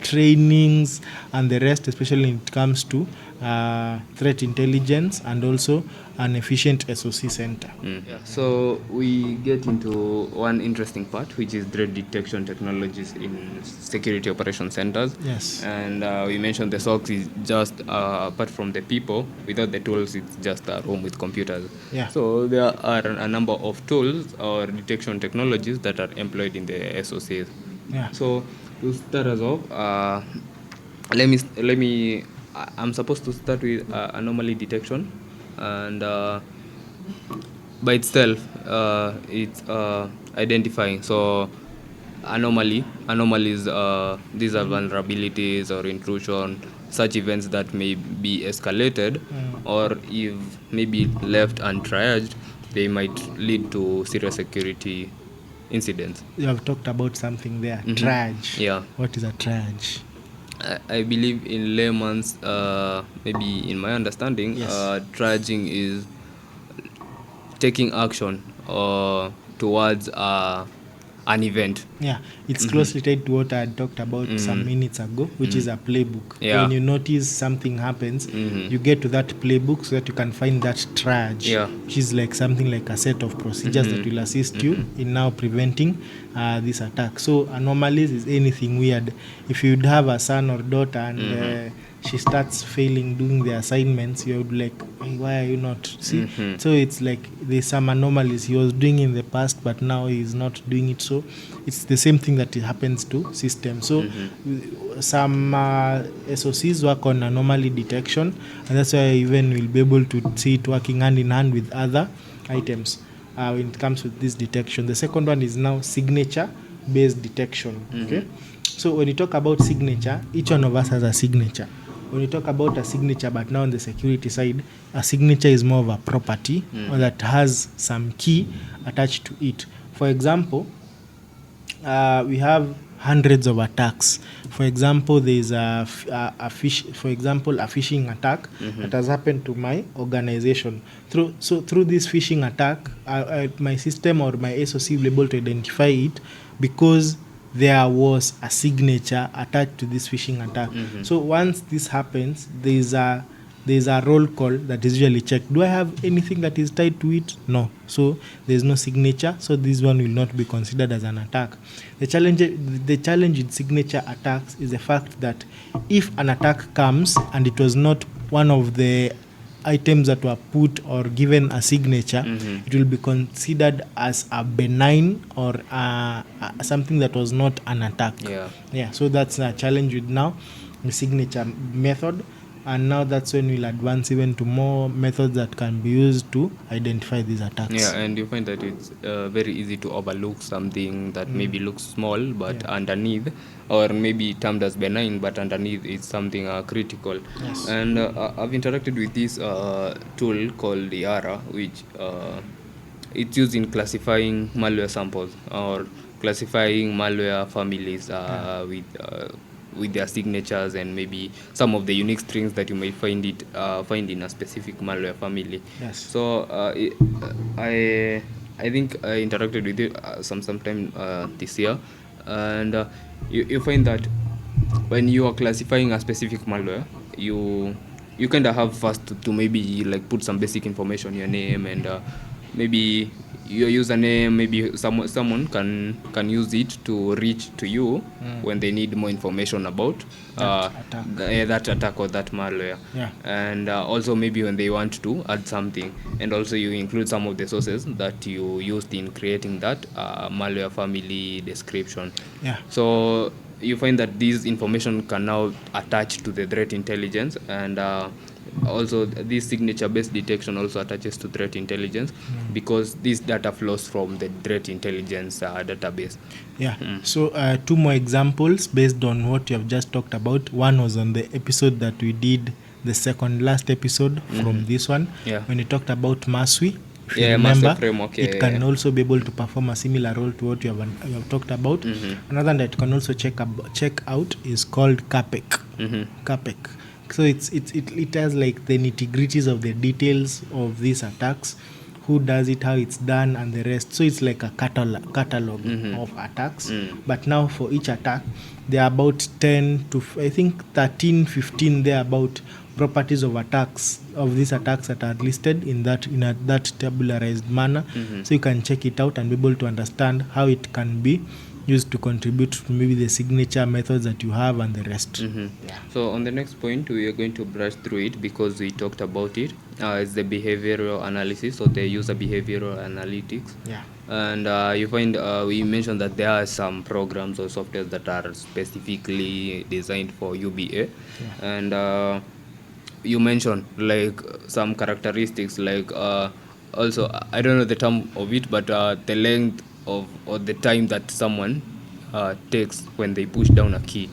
S2: trainings, and the rest, especially when it comes to threat intelligence and also an efficient SOC center.
S1: So we get into one interesting part, which is threat detection technologies in security operation centers.
S2: Yes.
S1: And we mentioned the SOCs is just apart from the people, without the tools, it's just a room with computers.
S2: Yeah.
S1: So there are a number of tools or detection technologies that are employed in the SOCs.
S2: Yeah.
S1: So to start us off, let me. I'm supposed to start with anomaly detection, and by itself, it's identifying. So anomalies. These are vulnerabilities or intrusion, such events that may be escalated, or if maybe left untriaged, they might lead to serious security incidents.
S2: You have talked about something there, triage.
S1: Yeah.
S2: What is a triage?
S1: I believe in layman's, maybe in my understanding,
S2: Yes.
S1: triaging is taking action towards an event.
S2: Yeah, it's closely tied to what I had talked about some minutes ago, which is a playbook.
S1: Yeah.
S2: When you notice something happens, you get to that playbook so that you can find that triage,
S1: Yeah.
S2: which is like something like a set of procedures that will assist you in now preventing this attack. So anomalies is anything weird. If you'd have a son or daughter and she starts failing doing the assignments, you would be like, "Hey, why are you not?" See, so it's like there's some anomalies he was doing in the past, but now he's not doing it. So it's the same thing that it happens to systems. So some SOCs work on anomaly detection, and that's why even we'll be able to see it working hand in hand with other items when it comes with this detection. The second one is now signature based detection. Okay, so when you talk about signature, each one of us has a signature. When you talk about a signature, but now on the security side, a signature is more of a property or that has some key attached to it. For example, we have hundreds of attacks. For example, there is a phishing attack that has happened to my organization. Through this phishing attack, my system or my SOC will be able to identify it because there was a signature attached to this phishing attack. So once this happens, there's a roll call that is usually checked. Do I have anything that is tied to it? No. So there's no signature. So this one will not be considered as an attack. The challenge with signature attacks is the fact that if an attack comes and it was not one of the items that were put or given a signature, it will be considered as a benign or something that was not an attack. Yeah. So that's a challenge with now the signature method. And now that's when we'll advance even to more methods that can be used to identify these attacks.
S1: Yeah, and you find that it's very easy to overlook something that maybe looks small, but underneath, or maybe termed as benign, but underneath is something critical.
S2: Yes.
S1: And I've interacted with this tool called Yara, which it's used in classifying malware samples or classifying malware families with their signatures and maybe some of the unique strings that you may find in a specific malware family.
S2: Yes.
S1: So I think I interacted with it sometime this year, and you find that when you are classifying a specific malware, you kind of have first to maybe like put some basic information, your name and maybe your username. Maybe someone can use it to reach to you when they need more information about that attack or that malware. And also maybe when they want to add something, and also you include some of the sources that you used in creating that malware family description. So you find that this information can now attach to the threat intelligence, and also this signature based detection also attaches to threat intelligence because this data flows from the threat intelligence database.
S2: So two more examples based on what you have just talked about. One was on the episode that we did, the second last episode from this one, when you talked about Maswi. If you remember,
S1: framework,
S2: it can also be able to perform a similar role to what you have talked about. Another that can also check out is called CAPEC. So it has like the nitty-gritties of the details of these attacks, who does it, how it's done, and the rest. So it's like a catalog of attacks. But now for each attack, there are about 10 to I think 13, 15 there about properties of attacks, of these attacks that are listed in that tabularized manner. So you can check it out and be able to understand how it can be used to contribute to maybe the signature methods that you have and the rest.
S1: So on the next point, we are going to brush through it because we talked about it. It's the behavioral analysis, or the user behavioral analytics. And you find we mentioned that there are some programs or software that are specifically designed for UBA, and you mentioned like some characteristics, like also I don't know the term of it, but the length of or the time that someone takes when they push down a key,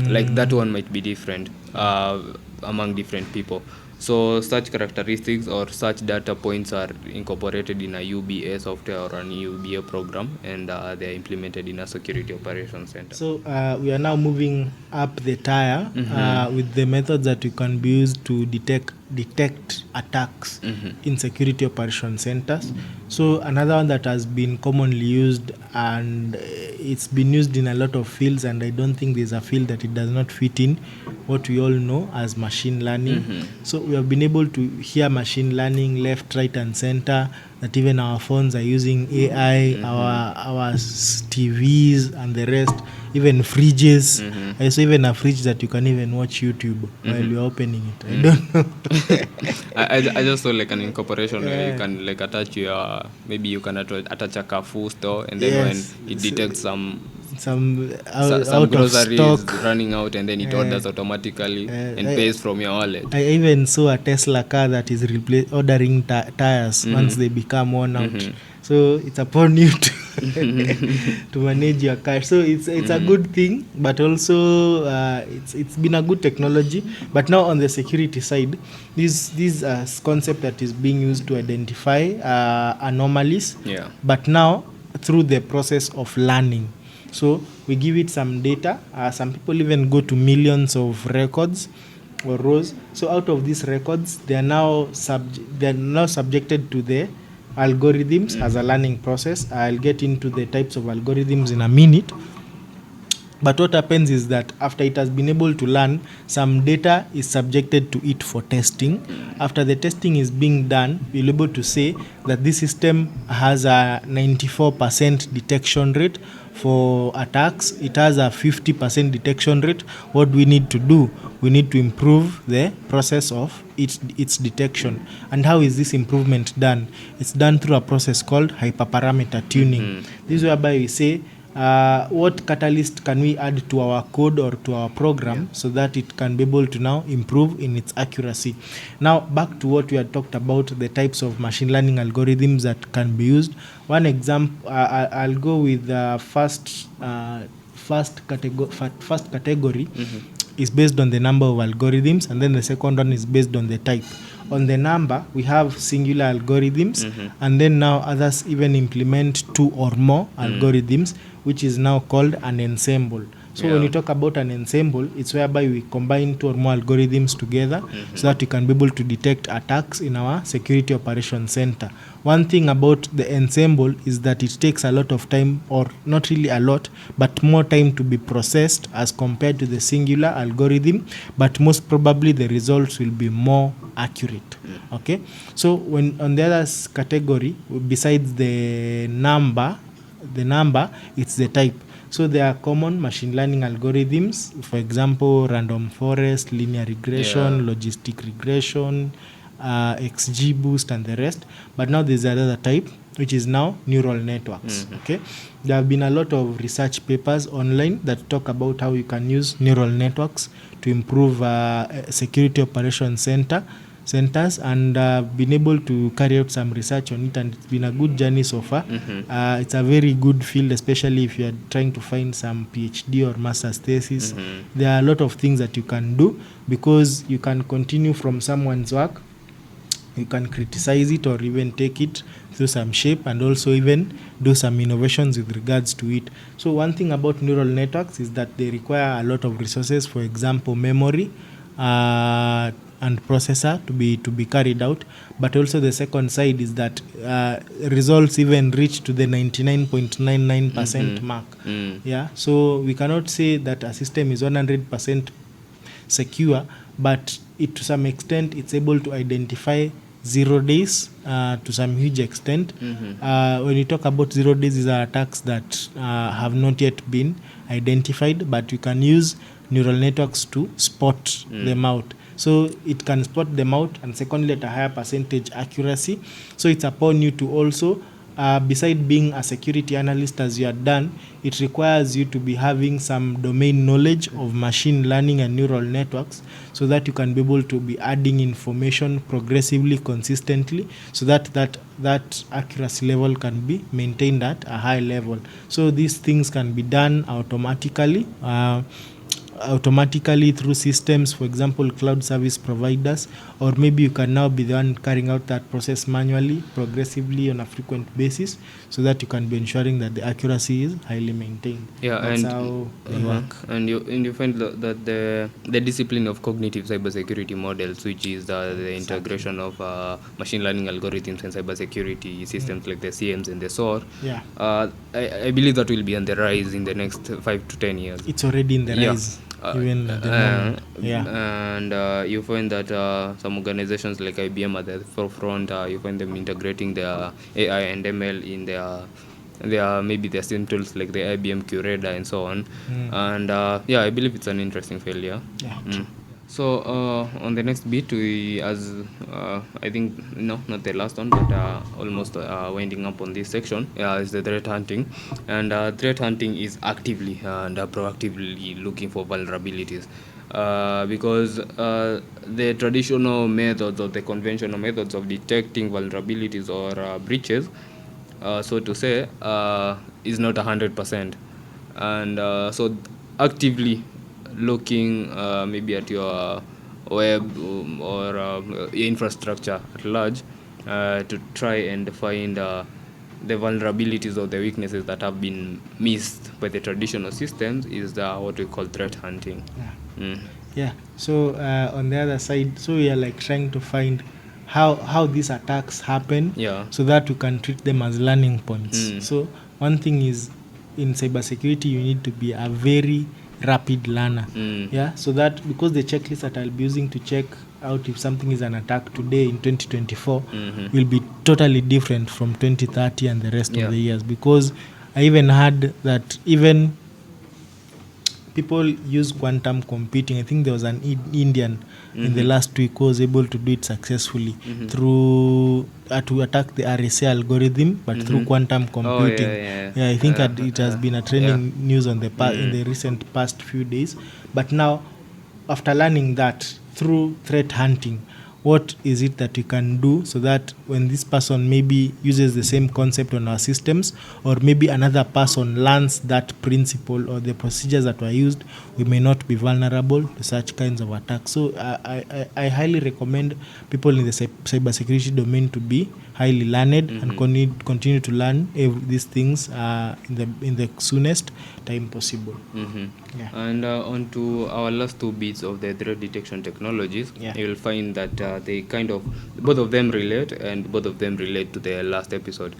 S1: like that one might be different among different people. So such characteristics or such data points are incorporated in a UBA software or an UBA program, and they are implemented in a security operations center.
S2: So we are now moving up the tier with the methods that you can be used to detect detect attacks in security operation centers. So another one that has been commonly used, and it's been used in a lot of fields, and I don't think there's a field that it does not fit in, what we all know as machine learning. So we have been able to hear machine learning left, right, and center, that even our phones are using AI, our TVs and the rest, even fridges. I saw even a fridge that you can even watch YouTube while you're opening it. I don't know.
S1: I just saw like an incorporation where you can like attach your, maybe you can attach a Carrefour store, and then
S2: Yes.
S1: when it detects some
S2: Some
S1: some
S2: out of
S1: groceries
S2: stock.
S1: running out, and then it orders automatically and pays from your wallet.
S2: I even saw a Tesla car that is ordering tires once they become worn out. So it's upon you to manage your car. So it's a good thing, but also it's been a good technology. But now on the security side, this concept that is being used to identify anomalies.
S1: Yeah.
S2: But now through the process of learning. So we give it some data. Some people even go to millions of records or rows. So out of these records, they are now subjected to the algorithms as a learning process. I'll get into the types of algorithms in a minute. But what happens is that after it has been able to learn, some data is subjected to it for testing. After the testing is being done, we'll be able to say that this system has a 94% detection rate for attacks. It has a 50% detection rate. What we need to do, we need to improve the process of its detection. And how is this improvement done? It's done through a process called hyperparameter tuning. This is whereby we say, what catalyst can we add to our code or to our program so that it can be able to now improve in its accuracy. Now back to what we had talked about, the types of machine learning algorithms that can be used. One example, I'll go with the first category is based on the number of algorithms, and then the second one is based on the type. On the number, we have singular algorithms, and then now others even implement two or more algorithms, which is now called an ensemble. So when you talk about an ensemble, it's whereby we combine two or more algorithms together so that we can be able to detect attacks in our security operations center. One thing about the ensemble is that it takes a lot of time, or not really a lot, but more time to be processed as compared to the singular algorithm, but most probably the results will be more accurate. Okay, so when on the other category, besides the number, it's the type. So there are common machine learning algorithms, for example, random forest, linear regression, logistic regression, XGBoost, and the rest. But now there's another type, which is now neural networks. Okay, there have been a lot of research papers online that talk about how you can use neural networks to improve security operations centers, and been able to carry out some research on it, and it's been a good journey so far. It's a very good field, especially if you are trying to find some PhD or master's thesis. There are a lot of things that you can do, because you can continue from someone's work, you can criticize it or even take it through some shape, and also even do some innovations with regards to it. So one thing about neural networks is that they require a lot of resources, for example, memory, and processor to be carried out. But also the second side is that results even reach to the 99.99% mark. Yeah, so we cannot say that a system is 100% secure, but to some extent it's able to identify 0 days to some huge extent. When you talk about 0 days, these are attacks that have not yet been identified, but you can use neural networks to spot them out. So it can spot them out, and secondly at a higher percentage accuracy. So it's upon you to also, beside being a security analyst as you are done, it requires you to be having some domain knowledge of machine learning and neural networks, so that you can be able to be adding information progressively, consistently, so that accuracy level can be maintained at a high level. So these things can be done automatically. automatically through systems, for example, cloud service providers, or maybe you can now be the one carrying out that process manually, progressively on a frequent basis, so that you can be ensuring that the accuracy is highly maintained.
S1: Yeah,
S2: That's
S1: and
S2: how they work.
S1: And you find that the discipline of cognitive cybersecurity models, which is the integration of machine learning algorithms and cybersecurity systems like the CMs and the SOC.
S2: Yeah.
S1: I believe that will be on the rise in the next 5 to 10 years.
S2: It's already in the rise, even at the moment.
S1: And you find that some organizations like IBM at the forefront, you find them integrating their AI and ML in their maybe their same tools like the IBM Curator and so on. And I believe it's an interesting field. So on the next bit, I think not the last one, but almost winding up on this section, is the threat hunting. And threat hunting is actively and proactively looking for vulnerabilities, because the traditional methods or the conventional methods of detecting vulnerabilities or breaches, so to say, is not 100%. And so actively looking maybe at your web or infrastructure at large, to try and find the vulnerabilities or the weaknesses that have been missed by the traditional systems is what we call threat hunting.
S2: So on the other side, so we are like trying to find how these attacks happen, so that we can treat them as learning points. So one thing is, in cybersecurity you need to be a very rapid learner. So that, because the checklist that I'll be using to check out if something is an attack today in 2024 will be totally different from 2030 and the rest of the years, because I even heard that even people use quantum computing. I think there was an Indian in the last week who was able to do it successfully through to attack the RSA algorithm, but through quantum computing. I think it has been a trending news on the in the recent past few days. But now, after learning that through threat hunting, what is it that we can do so that when this person maybe uses the same concept on our systems, or maybe another person learns that principle or the procedures that were used, we may not be vulnerable to such kinds of attacks. So I highly recommend people in the cybersecurity domain to be highly learned and continue to learn these things in the soonest time possible.
S1: And on to our last two bits of the threat detection technologies, you will find that they kind of, both of them relate, and both of them relate to the last episode,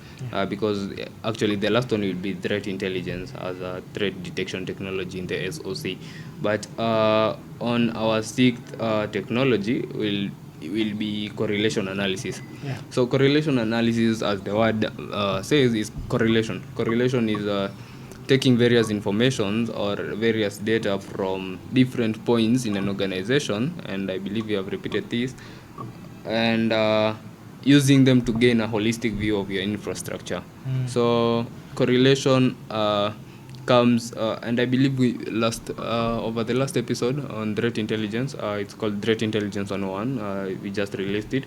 S1: because actually the last one will be threat intelligence as a threat detection technology in the SOC. But on our sixth technology will be correlation analysis. So correlation analysis, as the word says, is correlation. Correlation is taking various informations or various data from different points in an organization, and I believe you have repeated this, and using them to gain a holistic view of your infrastructure. So correlation comes, and I believe we over the last episode on threat intelligence, it's called Threat Intelligence 101, we just released it.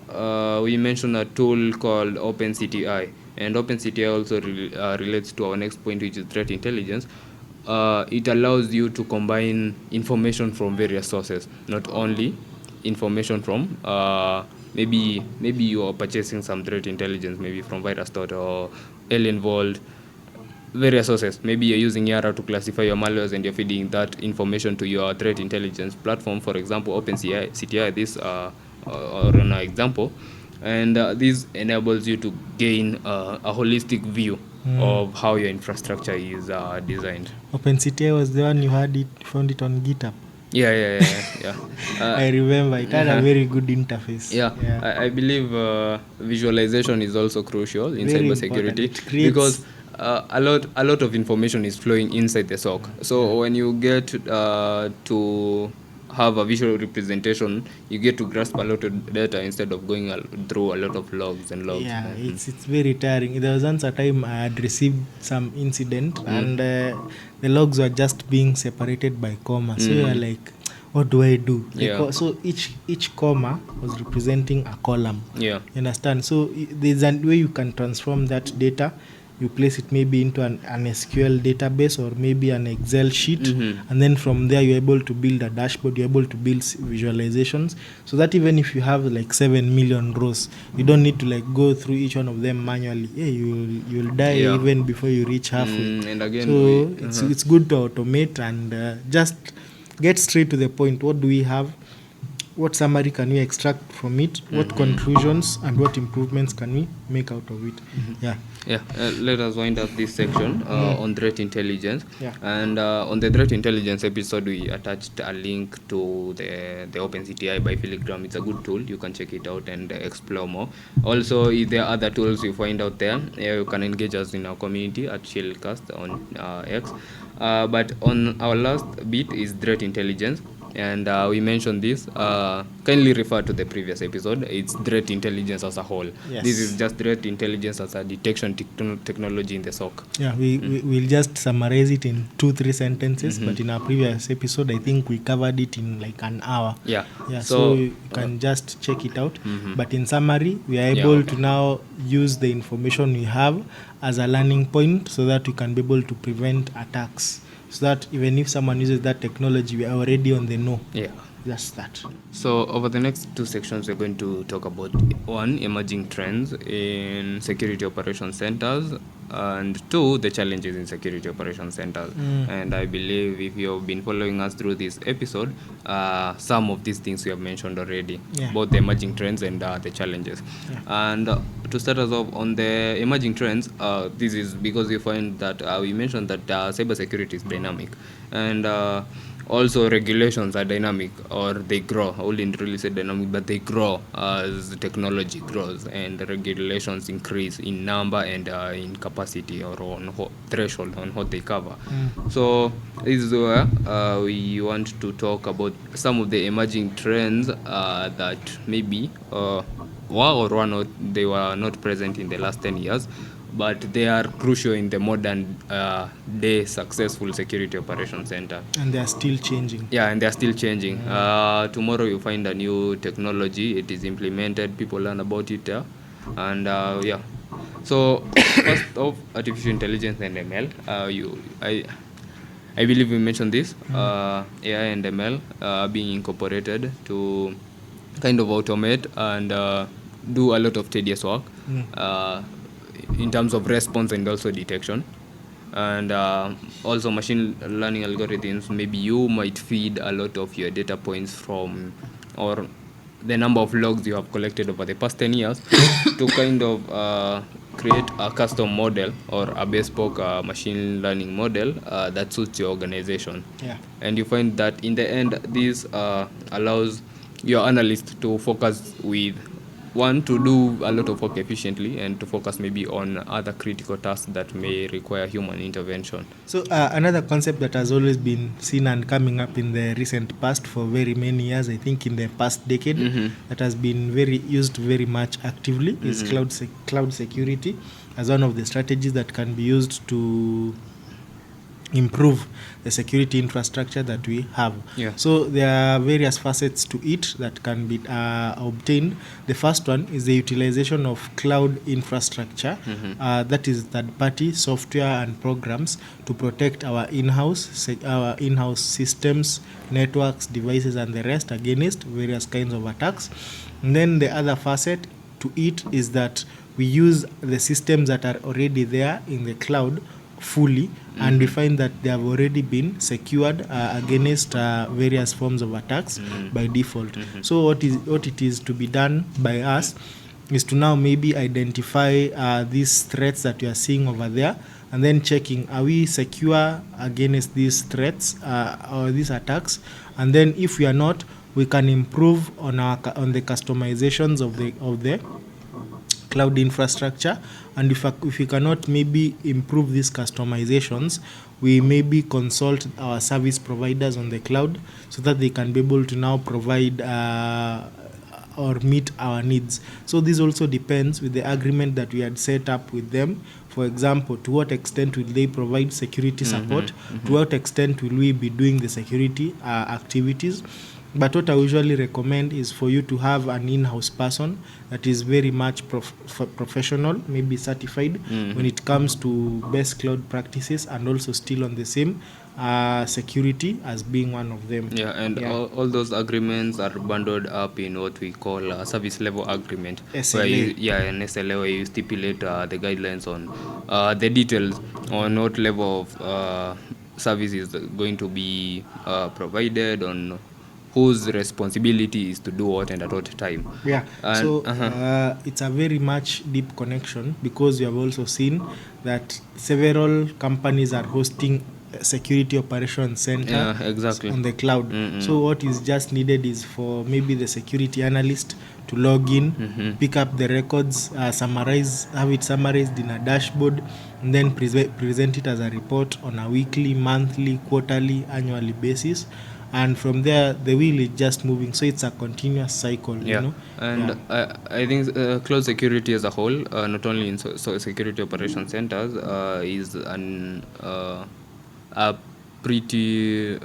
S1: We mentioned a tool called OpenCTI, and OpenCTI also relates to our next point, which is threat intelligence. It allows you to combine information from various sources, not only information from maybe you are purchasing some threat intelligence, maybe from VirusDot or Alien Vault, various sources. Maybe you're using Yara to classify your malwares and you're feeding that information to your threat intelligence platform, for example OpenCTI, this or an example, and this enables you to gain a holistic view of how your infrastructure is designed.
S2: OpenCTI was the one you found it on GitHub.
S1: Yeah.
S2: I remember it had a very good interface.
S1: I believe visualization is also crucial in cybersecurity, because a lot of information is flowing inside the SOC. So when you get to have a visual representation, you get to grasp a lot of data instead of going through a lot of logs and logs.
S2: It's very tiring. There was once a time I had received some incident and the logs were just being separated by comma. So you are like, what do I do? So each comma was representing a column. You understand? So there's a way you can transform that data you place it maybe into an SQL database or maybe an Excel sheet, and then from there you're able to build a dashboard, you're able to build visualizations, so that even if you have like 7 million rows, you don't need to like go through each one of them manually. You'll die even before you reach halfway.
S1: And again,
S2: so it's good to automate and just get straight to the point. What do we have? What summary can we extract from it? What conclusions and what improvements can we make out of it?
S1: Let us wind up this section on threat intelligence. And on the threat intelligence episode, we attached a link to the OpenCTI by Filigram. It's a good tool. You can check it out and explore more. Also, if there are other tools you find out there, you can engage us in our community at Shieldcast on X. But on our last bit is threat intelligence. And we mentioned this. Kindly refer to the previous episode. It's threat intelligence as a whole. This is just threat intelligence as a detection technology in the SOC.
S2: We'll just summarize it in 2-3 sentences. But in our previous episode, I think we covered it in like an hour. So you can just check it out. But in summary, we are able to now use the information we have as a learning point so that we can be able to prevent attacks. So that even if someone uses that technology, we are already on the know. That's that.
S1: So over the next 2 sections, we're going to talk about 1, emerging trends in security operation centers, and 2, the challenges in security operation centers. And I believe if you have been following us through this episode, some of these things we have mentioned already, both the emerging trends and the challenges. And to start us off on the emerging trends, this is because you find that we mentioned that cybersecurity is dynamic, and also regulations are dynamic, or they grow. I wouldn't really say dynamic, but they grow as technology grows and the regulations increase in number and in capacity, or on threshold on what they cover. So this is where we want to talk about some of the emerging trends that maybe they were not present in the last 10 years, but they are crucial in the modern day successful security operation center.
S2: And they are still changing.
S1: And they are still changing. Tomorrow you find a new technology, it is implemented, people learn about it. And so first off, artificial intelligence and ML. I believe we mentioned this. AI and ML being incorporated to kind of automate and do a lot of tedious work in terms of response and also detection. And also machine learning algorithms, maybe you might feed a lot of your data points from, or the number of logs you have collected over the past 10 years to kind of create a custom model or a bespoke machine learning model that suits your organization. And you find that in the end, this allows your analyst to focus with, one, to do a lot of work efficiently, and to focus maybe on other critical tasks that may require human intervention.
S2: So another concept that has always been seen and coming up in the recent past for very many years, I think in the past decade, that has been used very much actively, is cloud security as one of the strategies that can be used to improve the security infrastructure that we have. So there are various facets to it that can be obtained. The first one is the utilization of cloud infrastructure, that is third-party software and programs to protect our in-house systems, networks, devices, and the rest against various kinds of attacks. And then the other facet to it is that we use the systems that are already there in the cloud fully, and we find that they have already been secured against various forms of attacks by default. So what it is to be done by us is to now maybe identify these threats that you are seeing over there, and then checking, are we secure against these threats or these attacks? And then if we are not, we can improve on the customizations of the cloud infrastructure. And if we cannot maybe improve these customizations, we maybe consult our service providers on the cloud so that they can be able to now provide or meet our needs. So this also depends with the agreement that we had set up with them. For example, to what extent will they provide security support? To what extent will we be doing the security activities? But what I usually recommend is for you to have an in-house person that is very much professional, maybe certified when it comes to best cloud practices, and also still on the same security as being one of them.
S1: Yeah, and all those agreements are bundled up in what we call a service level agreement,
S2: SLA.
S1: where an SLA, where you stipulate the guidelines on the details on what level of service is going to be provided, on whose responsibility is to do what and at what time.
S2: Yeah,
S1: And
S2: so it's a very much deep connection, because you have also seen that several companies are hosting security operations center
S1: exactly
S2: on the cloud. So what is just needed is for maybe the security analyst to log in, pick up the records, have it summarized in a dashboard, and then present it as a report on a weekly, monthly, quarterly, annually basis. And from there the wheel is just moving, so it's a continuous cycle.
S1: And I think cloud security as a whole, not only in security operation centers, is a pretty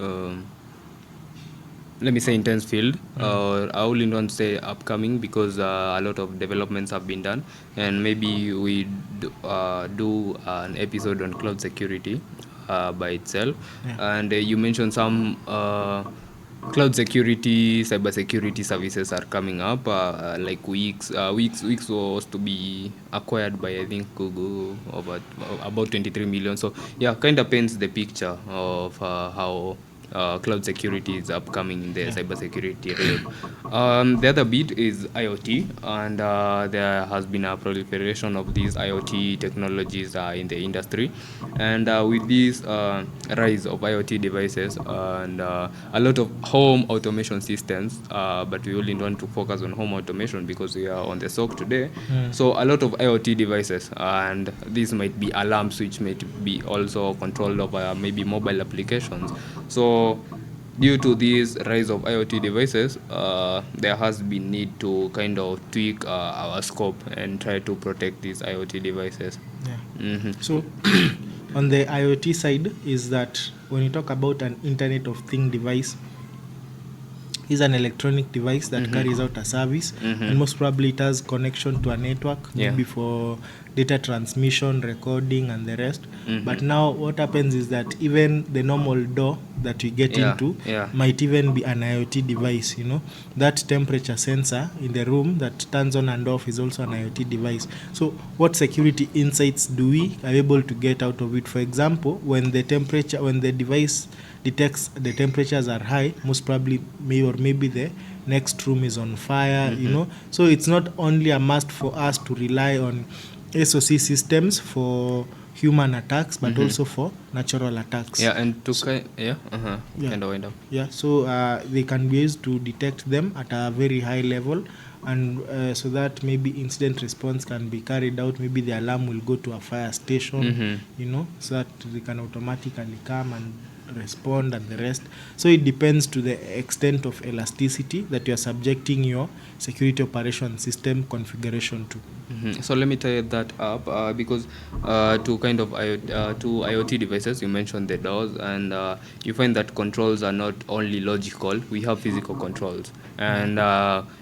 S1: let me say intense field, or I wouldn't want to say upcoming, because a lot of developments have been done, and maybe we do an episode on cloud security by itself. And you mentioned some cloud security, cybersecurity services are coming up, like Wix was to be acquired by, I think, Google, about 23 million. So yeah, kind of paints the picture of how cloud security is upcoming in the cybersecurity realm. The other bit is IoT, and there has been a proliferation of these IoT technologies in the industry. And with this rise of IoT devices and a lot of home automation systems, but we only want to focus on home automation because we are on the SOC today. So a lot of IoT devices, and these might be alarms, which might be also controlled over maybe mobile applications. So due to this rise of IoT devices, there has been need to kind of tweak our scope and try to protect these IoT devices.
S2: So on the IoT side is that when you talk about an Internet of Things device, is an electronic device that carries out a service, and most probably it has connection to a network, maybe for data transmission, recording, and the rest. But now what happens is that even the normal door that we get into might even be an IoT device. That temperature sensor in the room that turns on and off is also an IoT device. So what security insights do we are able to get out of it? For example, when the device detects the temperatures are high, most probably maybe the next room is on fire. So it's not only a must for us to rely on SOC systems for human attacks, but also for natural attacks.
S1: And to kind of wind up.
S2: So they can be used to detect them at a very high level, and so that maybe incident response can be carried out. Maybe the alarm will go to a fire station, so that they can automatically come and respond and the rest. So it depends to the extent of elasticity that you are subjecting your security operation system configuration to.
S1: So let me tie that up, because to kind of to IoT devices, you mentioned the doors, and you find that controls are not only logical, we have physical controls, and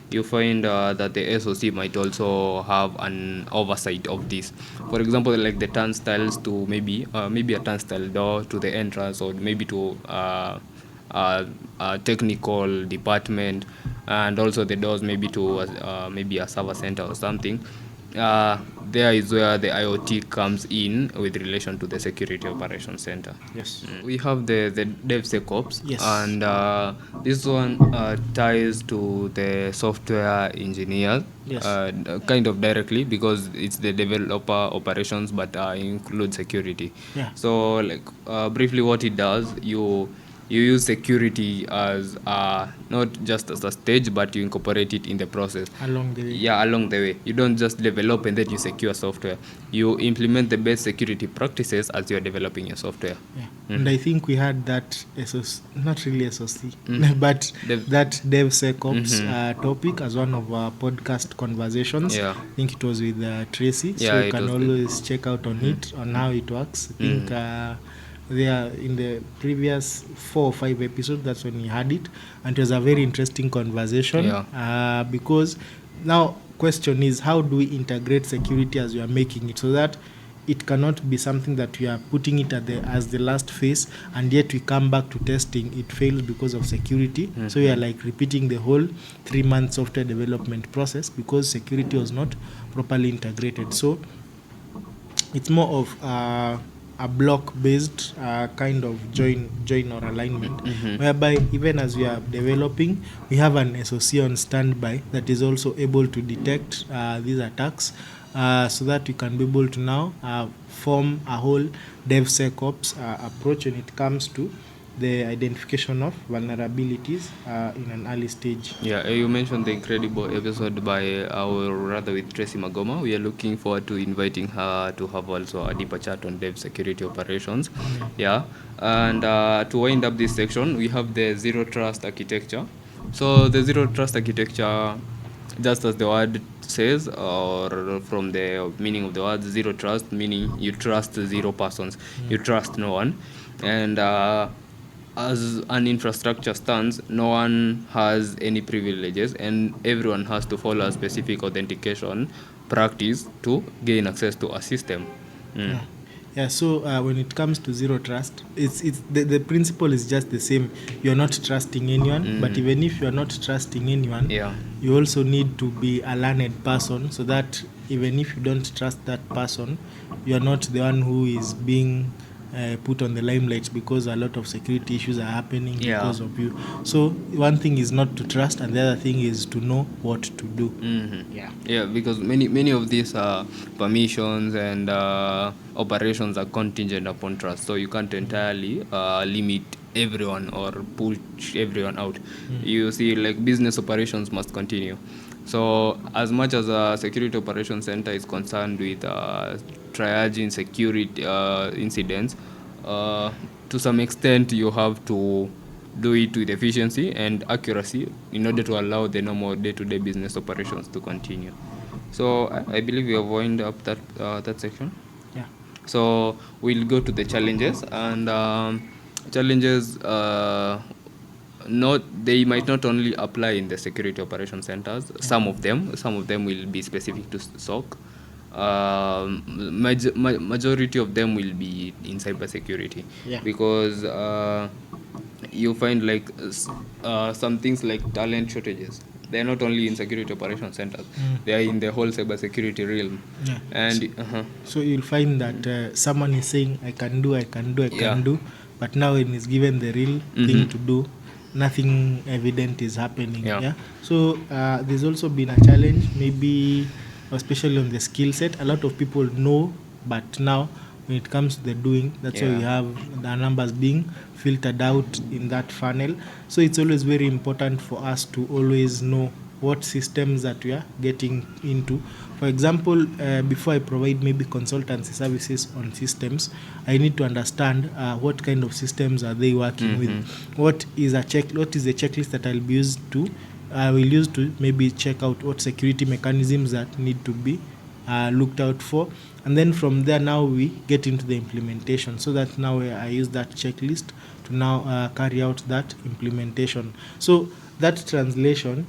S1: you find that the SOC might also have an oversight of this. For example, like the turnstiles to maybe a turnstile door to the entrance, or maybe to a technical department, and also the doors maybe to maybe a server center or something. There is where the IoT comes in with relation to the security operations center. We have the DevSecOps, and this one ties to the software engineers, kind of directly, because it's the developer operations, but include security. So like briefly what it does, you use security as not just as a stage, but you incorporate it in the process
S2: along the way.
S1: Along the way. You don't just develop and then you secure software. You implement the best security practices as you're developing your software.
S2: And I think we had that not really SOC, but that DevSecOps topic as one of our podcast conversations. I think it was with Tracy, so you can always check out on it, on how it works. I think there in the previous 4 or 5 episodes. That's when we had it, and it was a very interesting conversation. Because now question is, how do we integrate security as we are making it, so that it cannot be something that we are putting it as the last phase, and yet we come back to testing, it fails because of security. So we are like repeating the whole 3 month software development process because security was not properly integrated. So it's more of a block based kind of join or alignment, whereby even as we are developing, we have an SOC on standby that is also able to detect these attacks, so that we can be able to now form a whole DevSecOps approach when it comes to the identification of vulnerabilities in an early stage.
S1: Yeah, you mentioned the incredible episode by our rather with Tracy Magoma. We are looking forward to inviting her to have also a deeper chat on dev security operations. Yeah, and to wind up this section, we have the zero trust architecture. So the zero trust architecture, just as the word says, or from the meaning of the word, zero trust, meaning you trust zero persons, you trust no one, and as an infrastructure stands, no one has any privileges, and everyone has to follow a specific authentication practice to gain access to a system.
S2: So when it comes to zero trust, it's the principle is just the same. You're not trusting anyone, but even if you're not trusting anyone, you also need to be a learned person, so that even if you don't trust that person, you're not the one who is being put on the limelight, because a lot of security issues are happening because of you. So one thing is not to trust, and the other thing is to know what to do.
S1: Because many of these permissions and operations are contingent upon trust, so you can't entirely limit everyone or push everyone out. You see, like, business operations must continue. So as much as a security operations center is concerned with triaging security incidents, to some extent you have to do it with efficiency and accuracy in order to allow the normal day-to-day business operations to continue. So I believe we have wound up that section. So we'll go to the challenges, and challenges they might not only apply in the security operation centers. Some of them will be specific to SOC. Majority of them will be in cybersecurity, because you find like some things like talent shortages. They are not only in security operation centers, they are in the whole cybersecurity realm. And
S2: so you'll find that someone is saying, I can do, but now when he's given the real thing to do, nothing evident is happening. So there's also been a challenge, maybe especially on the skill set. A lot of people know, but now when it comes to the doing, that's why we have the numbers being filtered out in that funnel. So it's always very important for us to always know what systems that we are getting into. For example, before I provide maybe consultancy services on systems, I need to understand what kind of systems are they working with. What is the checklist that I will use to maybe check out what security mechanisms that need to be looked out for. And then from there, now we get into the implementation, so that now I use that checklist to now carry out that implementation. So that translation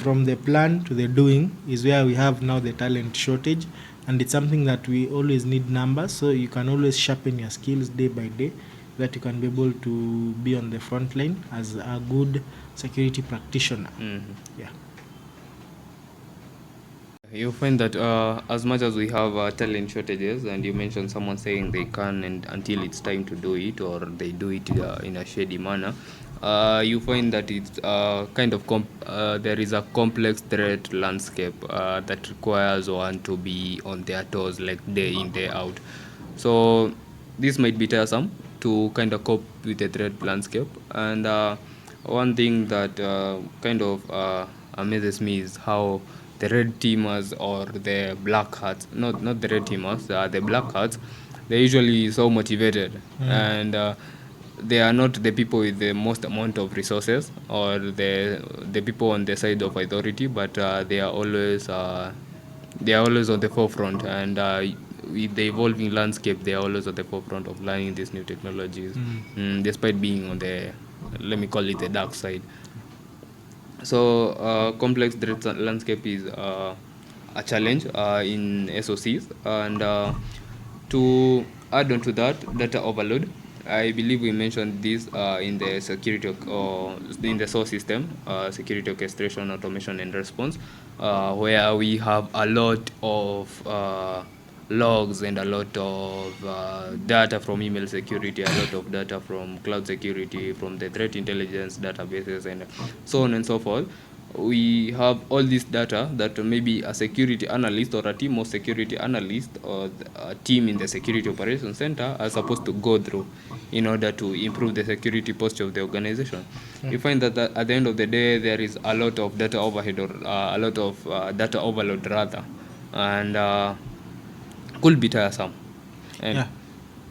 S2: from the plan to the doing is where we have now the talent shortage, and it's something that we always need numbers, so you can always sharpen your skills day by day, that you can be able to be on the front line as a good security practitioner.
S1: You find that as much as we have talent shortages, and you mentioned someone saying they can, and until it's time to do it, or they do it in a shady manner, you find that it's kind of there is a complex threat landscape that requires one to be on their toes, like day in, day out. So this might be tiresome to kind of cope with the threat landscape. And one thing that kind of amazes me is how the red teamers, or the black hats, not the red teamers, the black hats, they're usually so motivated, and they are not the people with the most amount of resources, or the people on the side of authority, but they are always on the forefront, and with the evolving landscape, they are always at the forefront of learning these new technologies, despite being on the, let me call it, the dark side. So complex threat landscape is a challenge in SOCs, and to add on to that, data overload. I believe we mentioned this in the security or in the source system, security orchestration, automation, and response, where we have a lot of logs and a lot of data from email security, a lot of data from cloud security, from the threat intelligence databases, and so on and so forth. We have all this data that maybe a security analyst or a team of security analysts or a team in the security operations center are supposed to go through in order to improve the security posture of the organization. You find that at the end of the day, there is a lot of data overhead, or a lot of data overload rather, and could be tiresome. And
S2: Yeah.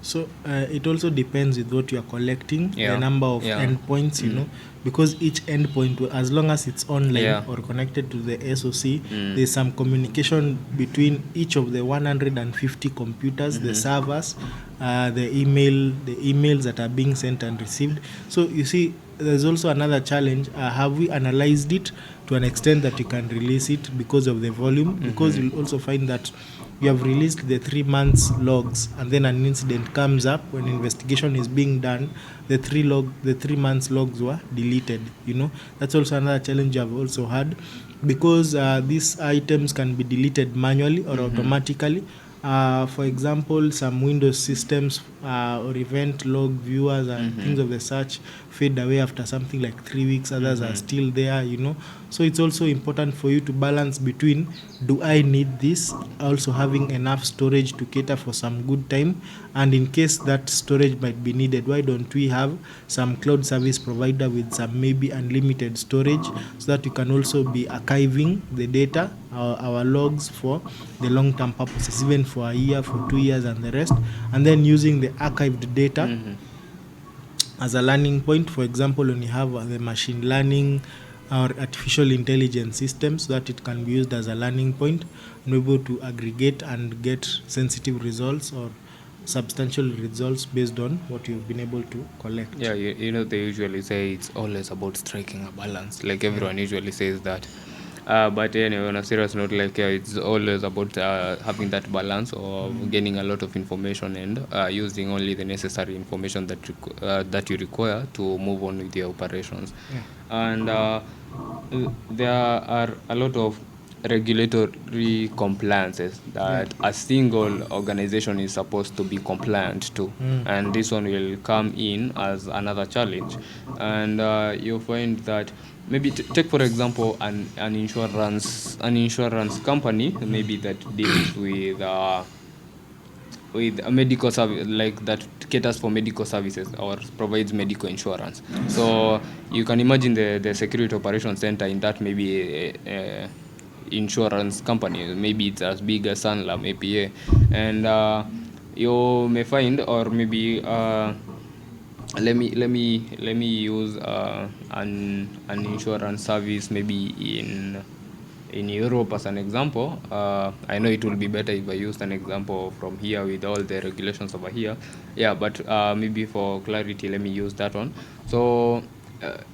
S2: So it also depends with what you are collecting, the number of endpoints, you know, because each endpoint, as long as it's online or connected to the SOC, there's some communication between each of the 150 computers, the servers, the emails that are being sent and received. So you see, there's also another challenge. Have we analyzed it to an extent that you can release it because of the volume? Because you'll also find that you have released the 3 months logs, and then an incident comes up when investigation is being done. The 3 months logs were deleted. You know, that's also another challenge I've also had, because these items can be deleted manually or automatically. For example, some Windows systems or event log viewers and things of the such fade away after something like 3 weeks. Others are still there, you know. So it's also important for you to balance between, do I need this, also having enough storage to cater for some good time, and in case that storage might be needed, why don't we have some cloud service provider with some maybe unlimited storage, so that you can also be archiving the data, our logs, for the long-term purposes, even for a year, for 2 years, and the rest, and then using the archived data as a learning point. For example, when you have the machine learning or artificial intelligence systems, so that it can be used as a learning point and be able to aggregate and get sensitive results or substantial results based on what you've been able to collect.
S1: Yeah, you know, they usually say it's always about striking a balance. Like everyone usually says that. But anyway, on a serious note, like it's always about having that balance of gaining a lot of information and using only the necessary information that you require to move on with your operations. And there are a lot of regulatory compliances that a single organization is supposed to be compliant to, and this one will come in as another challenge. And you'll find that maybe take for example an insurance company, maybe that deals with a medical service, like that caters for medical services or provides medical insurance. So you can imagine the security operations center in that maybe insurance company, maybe it's as big as Sanlam APA, and you may find, or maybe let me use an insurance service maybe in Europe as an example. I know it will be better if I used an example from here with all the regulations over here. Yeah, but maybe for clarity, let me use that one. So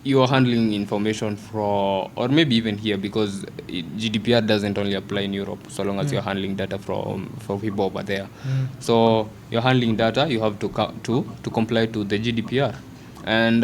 S1: you are handling information from, or maybe even here, because GDPR doesn't only apply in Europe, so long as you're handling data from people over there. So you're handling data, you have to comply to the GDPR. And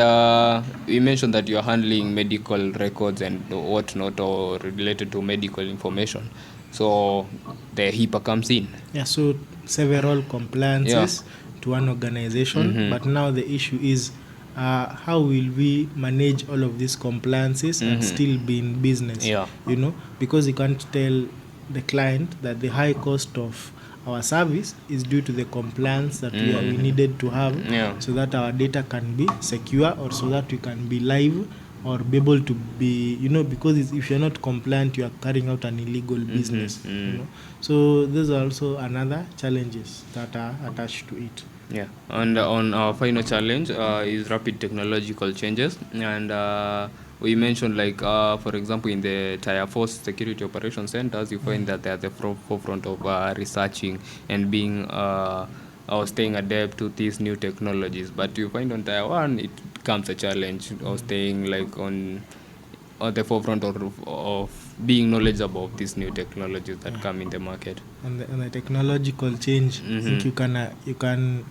S1: you mentioned that you're handling medical records and whatnot, or related to medical information. So the HIPAA comes in.
S2: Yeah, so several compliances to one organization, but now the issue is, how will we manage all of these compliances and still be in business?
S1: Yeah.
S2: You know, because you can't tell the client that the high cost of our service is due to the compliance that we needed to have, so that our data can be secure, or so that we can be live or be able to be, you know, because if you're not compliant, you are carrying out an illegal business. You know, so these are also another challenges that are attached to it.
S1: Yeah, and on our final challenge is rapid technological changes, and we mentioned, like, for example, in the Tier 4 security operation centers, you find that they are the forefront of researching and being or staying adept to these new technologies. But you find on Tier 1, it becomes a challenge or staying like on the forefront of being knowledgeable of these new technologies that come in the market.
S2: And the technological change, I think you can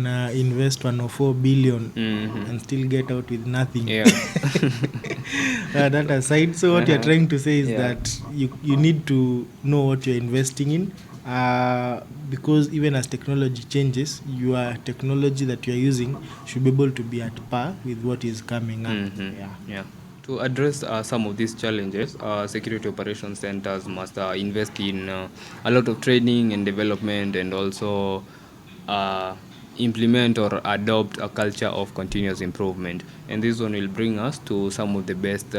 S2: invest 104 billion and still get out with nothing. That aside, so what you're trying to say is that you need to know what you're investing in, because even as technology changes, your technology that you're using should be able to be at par with what is coming up.
S1: To address some of these challenges, security operations centers must invest in a lot of training and development, and also implement or adopt a culture of continuous improvement. And this one will bring us to some of the best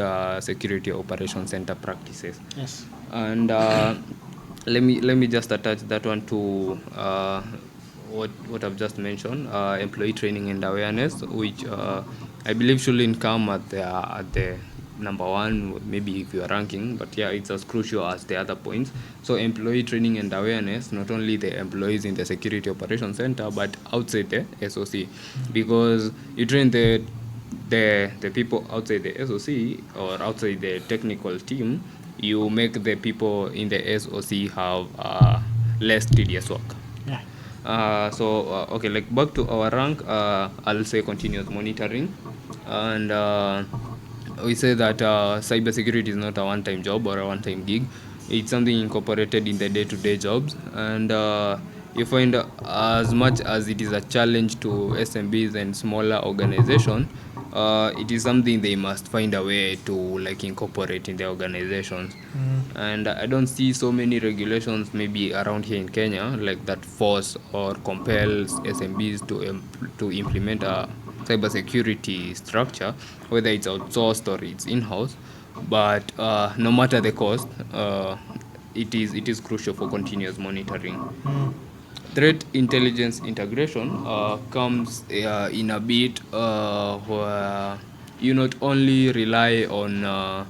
S1: security operations center practices.
S2: Yes.
S1: And let me just attach that one to what I've just mentioned, employee training and awareness, which I believe shouldn't come at the number one, maybe if you are ranking, but yeah, it's as crucial as the other points. So employee training and awareness, not only the employees in the security operations center, but outside the SOC, because you train the people outside the SOC or outside the technical team, you make the people in the SOC have less tedious work. Okay, like back to our rank, I'll say continuous monitoring. And we say that cybersecurity is not a one-time job or a one-time gig. It's something incorporated in the day-to-day jobs. And you find as much as it is a challenge to SMBs and smaller organizations, it is something they must find a way to like incorporate in their organizations. And I don't see so many regulations maybe around here in Kenya like that force or compels SMBs to implement a cybersecurity structure, whether it's outsourced or it's in-house. But no matter the cost, it is crucial for continuous monitoring. Threat intelligence integration comes in a bit where you not only rely on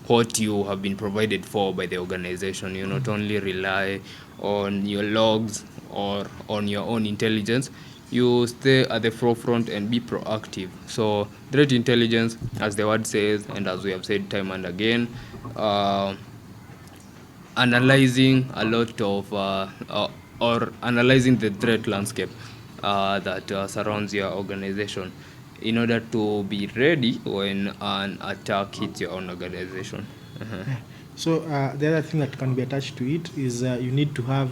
S1: what you have been provided for by the organization. You not only rely on your logs or on your own intelligence. You stay at the forefront and be proactive. So threat intelligence, as the word says, and as we have said time and again, analyzing a lot of or analyzing the threat landscape that surrounds your organization in order to be ready when an attack hits your own organization.
S2: So the other thing that can be attached to it is you need to have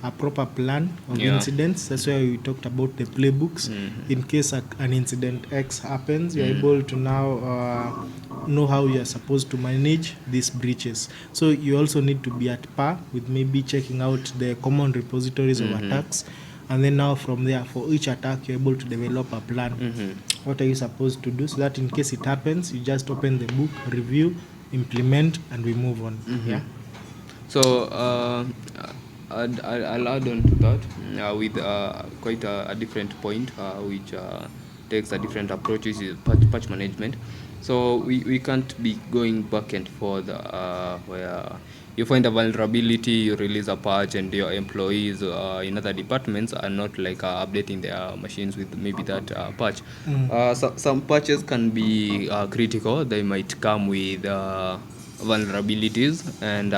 S2: a proper plan of incidents. That's why we talked about the playbooks. In case an incident X happens, you're able to now know how you're supposed to manage these breaches. So you also need to be at par with maybe checking out the common repositories of attacks. And then now from there, for each attack, you're able to develop a plan. What are you supposed to do so that in case it happens, you just open the book, review, implement, and we move on.
S1: So I'll add on to that with quite a different point, which takes a different approach, which is patch management. So we can't be going back and forth where you find a vulnerability, you release a patch, and your employees in other departments are not like updating their machines with maybe that patch. Some patches can be critical. They might come with vulnerabilities, and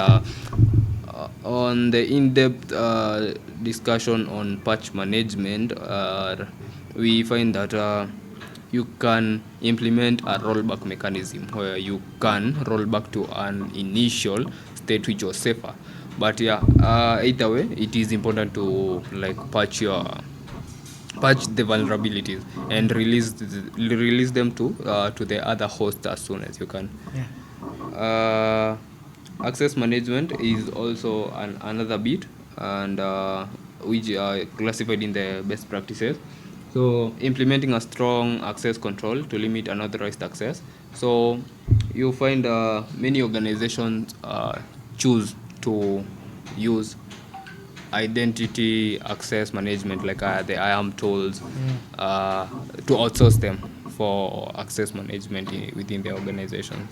S1: on the in-depth discussion on patch management, we find that you can implement a rollback mechanism where you can roll back to an initial state which was safer. But either way, it is important to like patch the vulnerabilities and release them to the other host as soon as you can. Access management is also another bit, and which are classified in the best practices. So implementing a strong access control to limit unauthorized access. So you find many organizations choose to use identity access management like the IAM tools to outsource them for access management within the organization,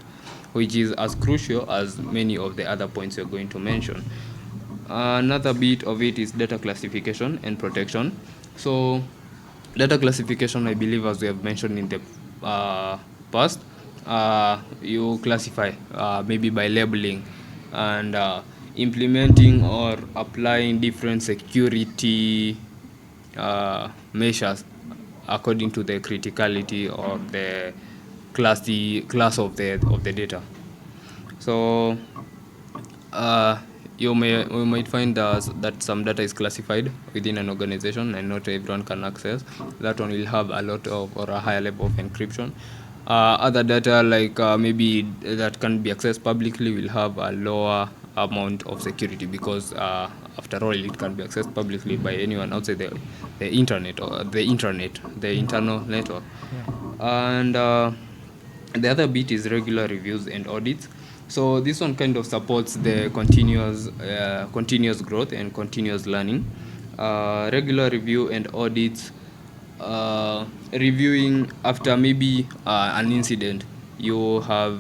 S1: which is as crucial as many of the other points you're going to mention. Another bit of it is data classification and protection. So data classification, I believe, as we have mentioned in the past, you classify maybe by labeling and implementing or applying different security measures according to the criticality or the class of the data. So you might find that some data is classified within an organization and not everyone can access. That one will have a lot of or a higher level of encryption. Other data like maybe that can be accessed publicly will have a lower amount of security because after all it can be accessed publicly by anyone outside the internet or the internal network. And the other bit is regular reviews and audits. So this one kind of supports the continuous growth and continuous learning. Regular review and audits, reviewing after maybe an incident. You have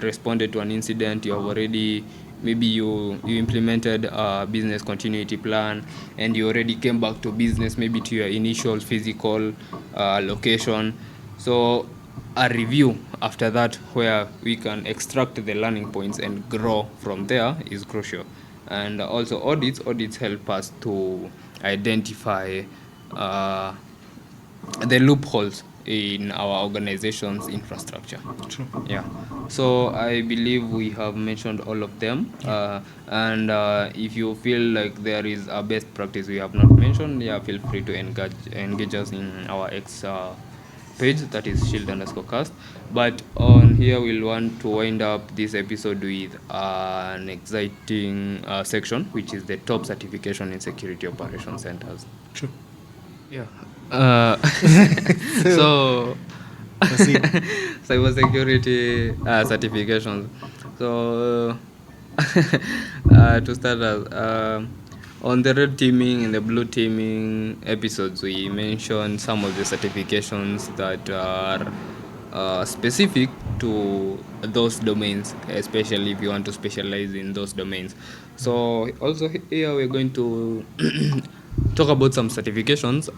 S1: responded to an incident, you have already, maybe you implemented a business continuity plan and you already came back to business, maybe to your initial physical location. So a review after that where we can extract the learning points and grow from there is crucial. And also audits help us to identify the loopholes in our organization's infrastructure.
S2: True.
S1: Yeah. So I believe we have mentioned all of them. And if you feel like there is a best practice we have not mentioned, feel free to engage us in our X page, that is shield_cast. But on here we'll want to wind up this episode with an exciting section, which is the top certification in security operations centers.
S2: True.
S1: Yeah. So cybersecurity certifications. So to start us, on the red teaming and the blue teaming episodes, we mentioned some of the certifications that are specific to those domains, especially if you want to specialize in those domains. So also here we're going to talk about some certifications.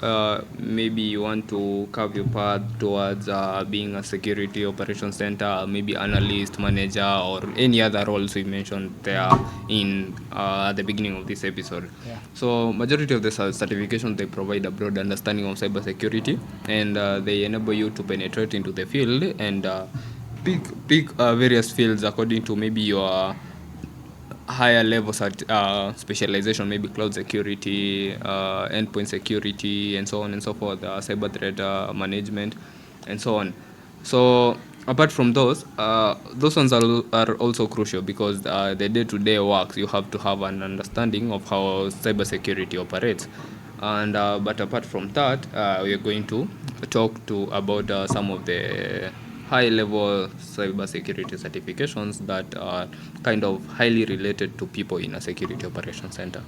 S1: Maybe you want to carve your path towards being a security operations center, maybe analyst, manager, or any other roles we mentioned there in at the beginning of this episode.
S2: Yeah.
S1: So majority of the certifications, they provide a broad understanding of cybersecurity, and they enable you to penetrate into the field and pick various fields according to maybe your higher level specialization, maybe cloud security, endpoint security, and so on and so forth, cyber threat management, and so on. So apart from those ones are also crucial because the day-to-day works, you have to have an understanding of how cybersecurity operates. And but apart from that, we are going to talk about some of the high-level cybersecurity certifications that are kind of highly related to people in a security operations center.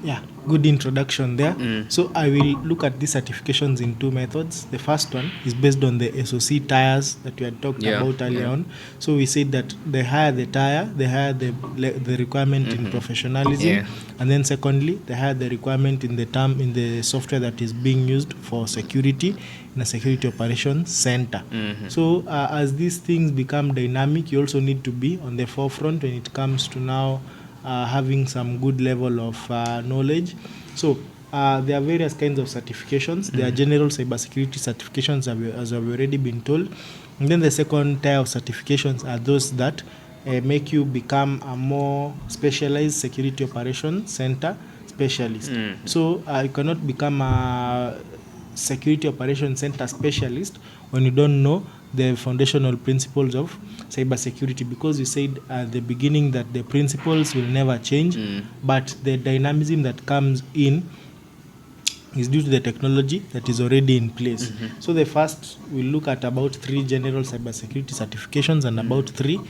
S2: Yeah, good introduction there. So I will look at these certifications in two methods. The first one is based on the SOC tiers that we had talked about earlier on. So we said that the higher the tier, the higher the requirement in professionalism, and then secondly, the higher the requirement in the software that is being used for security in a security operations center. So as these things become dynamic, you also need to be on the forefront when it comes to now having some good level of knowledge. So there are various kinds of certifications. There are general cybersecurity certifications, as I've already been told. And then the second tier of certifications are those that make you become a more specialized security operations center specialist. So you cannot become a security operations center specialist when you don't know the foundational principles of cybersecurity, because you said at the beginning that the principles will never change, but the dynamism that comes in is due to the technology that is already in place. So the first, we'll look at about 3 general cybersecurity certifications and about 3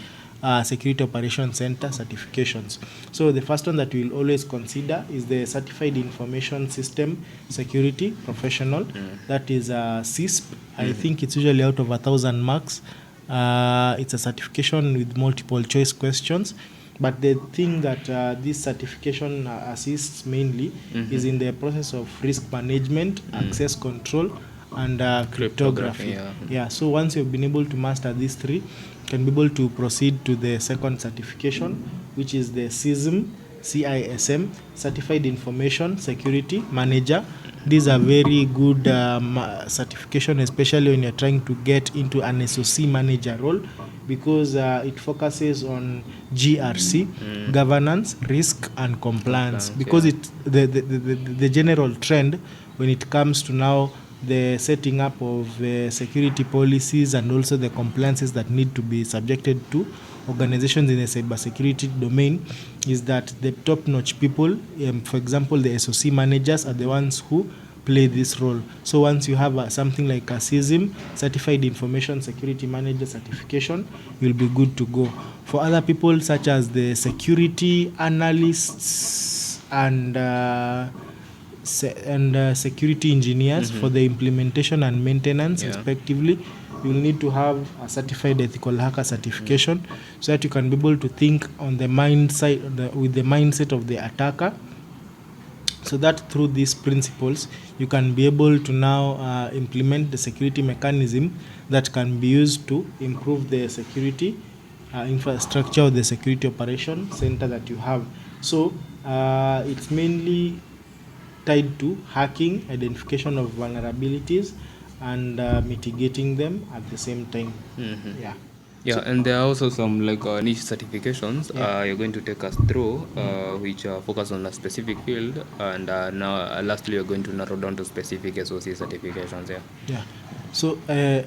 S2: Security Operations Center certifications. So the first one that we'll always consider is the Certified Information System Security Professional. That is CISP. I think it's usually out of 1,000 marks. It's a certification with multiple choice questions. But the thing that this certification assists mainly is in the process of risk management, access control, and cryptography. Yeah. So once you've been able to master these three, you can be able to proceed to the second certification, which is the CISM, Certified Information Security Manager. These are very good certification, especially when you're trying to get into an SOC manager role, because it focuses on GRC, governance, risk, and compliance. Because the general trend when it comes to now the setting up of security policies and also the compliances that need to be subjected to organizations in the cybersecurity domain is that the top-notch people, for example, the SOC managers, are the ones who play this role. So once you have something like a CISM, Certified Information Security Manager certification, you'll be good to go. For other people such as the security analysts and security engineers for the implementation and maintenance respectively, you'll need to have a certified ethical hacker certification so that you can be able to think on the with the mindset of the attacker, so that through these principles you can be able to now implement the security mechanism that can be used to improve the security infrastructure of the security operation center that you have. So it's mainly tied to hacking, identification of vulnerabilities, and mitigating them at the same time.
S1: Yeah, and there are also some like niche certifications you're going to take us through, which focus on a specific field, and now lastly you're going to narrow down to specific SOC certifications.
S2: Yeah. So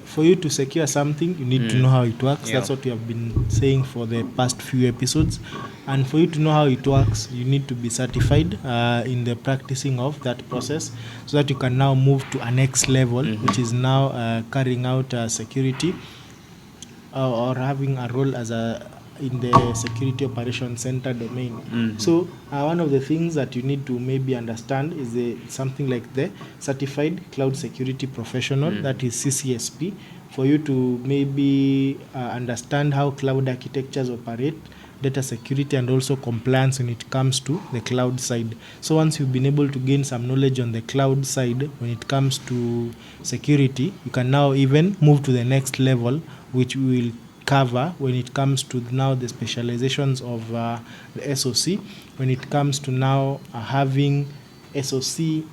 S2: for you to secure something, you need to know how it works. That's what we have been saying for the past few episodes. And for you to know how it works, you need to be certified in the practicing of that process, so that you can now move to a next level, which is now carrying out security or having a role as in the security operations center domain. So one of the things that you need to maybe understand is something like the Certified Cloud Security Professional, that is CCSP, for you to maybe understand how cloud architectures operate, data security, and also compliance when it comes to the cloud side. So once you've been able to gain some knowledge on the cloud side when it comes to security, you can now even move to the next level, which we will cover when it comes to now the specializations of the SOC, when it comes to now having SOC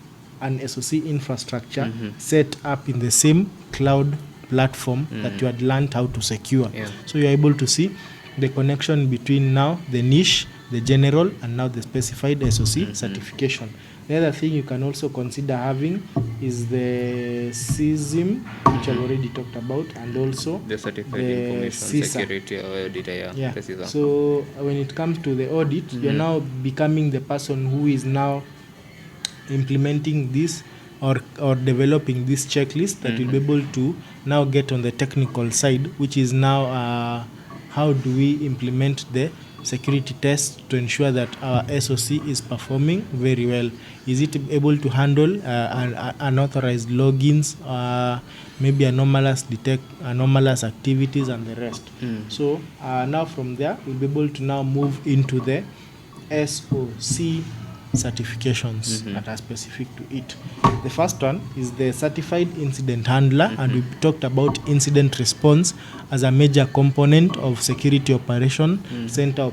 S2: and SOC infrastructure set up in the same cloud platform that you had learned how to secure. So you're able to see the connection between now the niche, the general, and now the specified SOC certification. The other thing you can also consider having is the CISM, which I've already talked about, and also
S1: the Certified Information Security Auditor.
S2: So when it comes to the audit, you're now becoming the person who is now implementing this or developing this checklist that will be able to now get on the technical side, which is now how do we implement the security tests to ensure that our SOC is performing very well. Is it able to handle unauthorized logins, maybe anomalous activities, and the rest. So now from there, we'll be able to now move into the SOC certifications that are specific to it. The first one is the Certified Incident Handler, and we talked about incident response as a major component of security operation center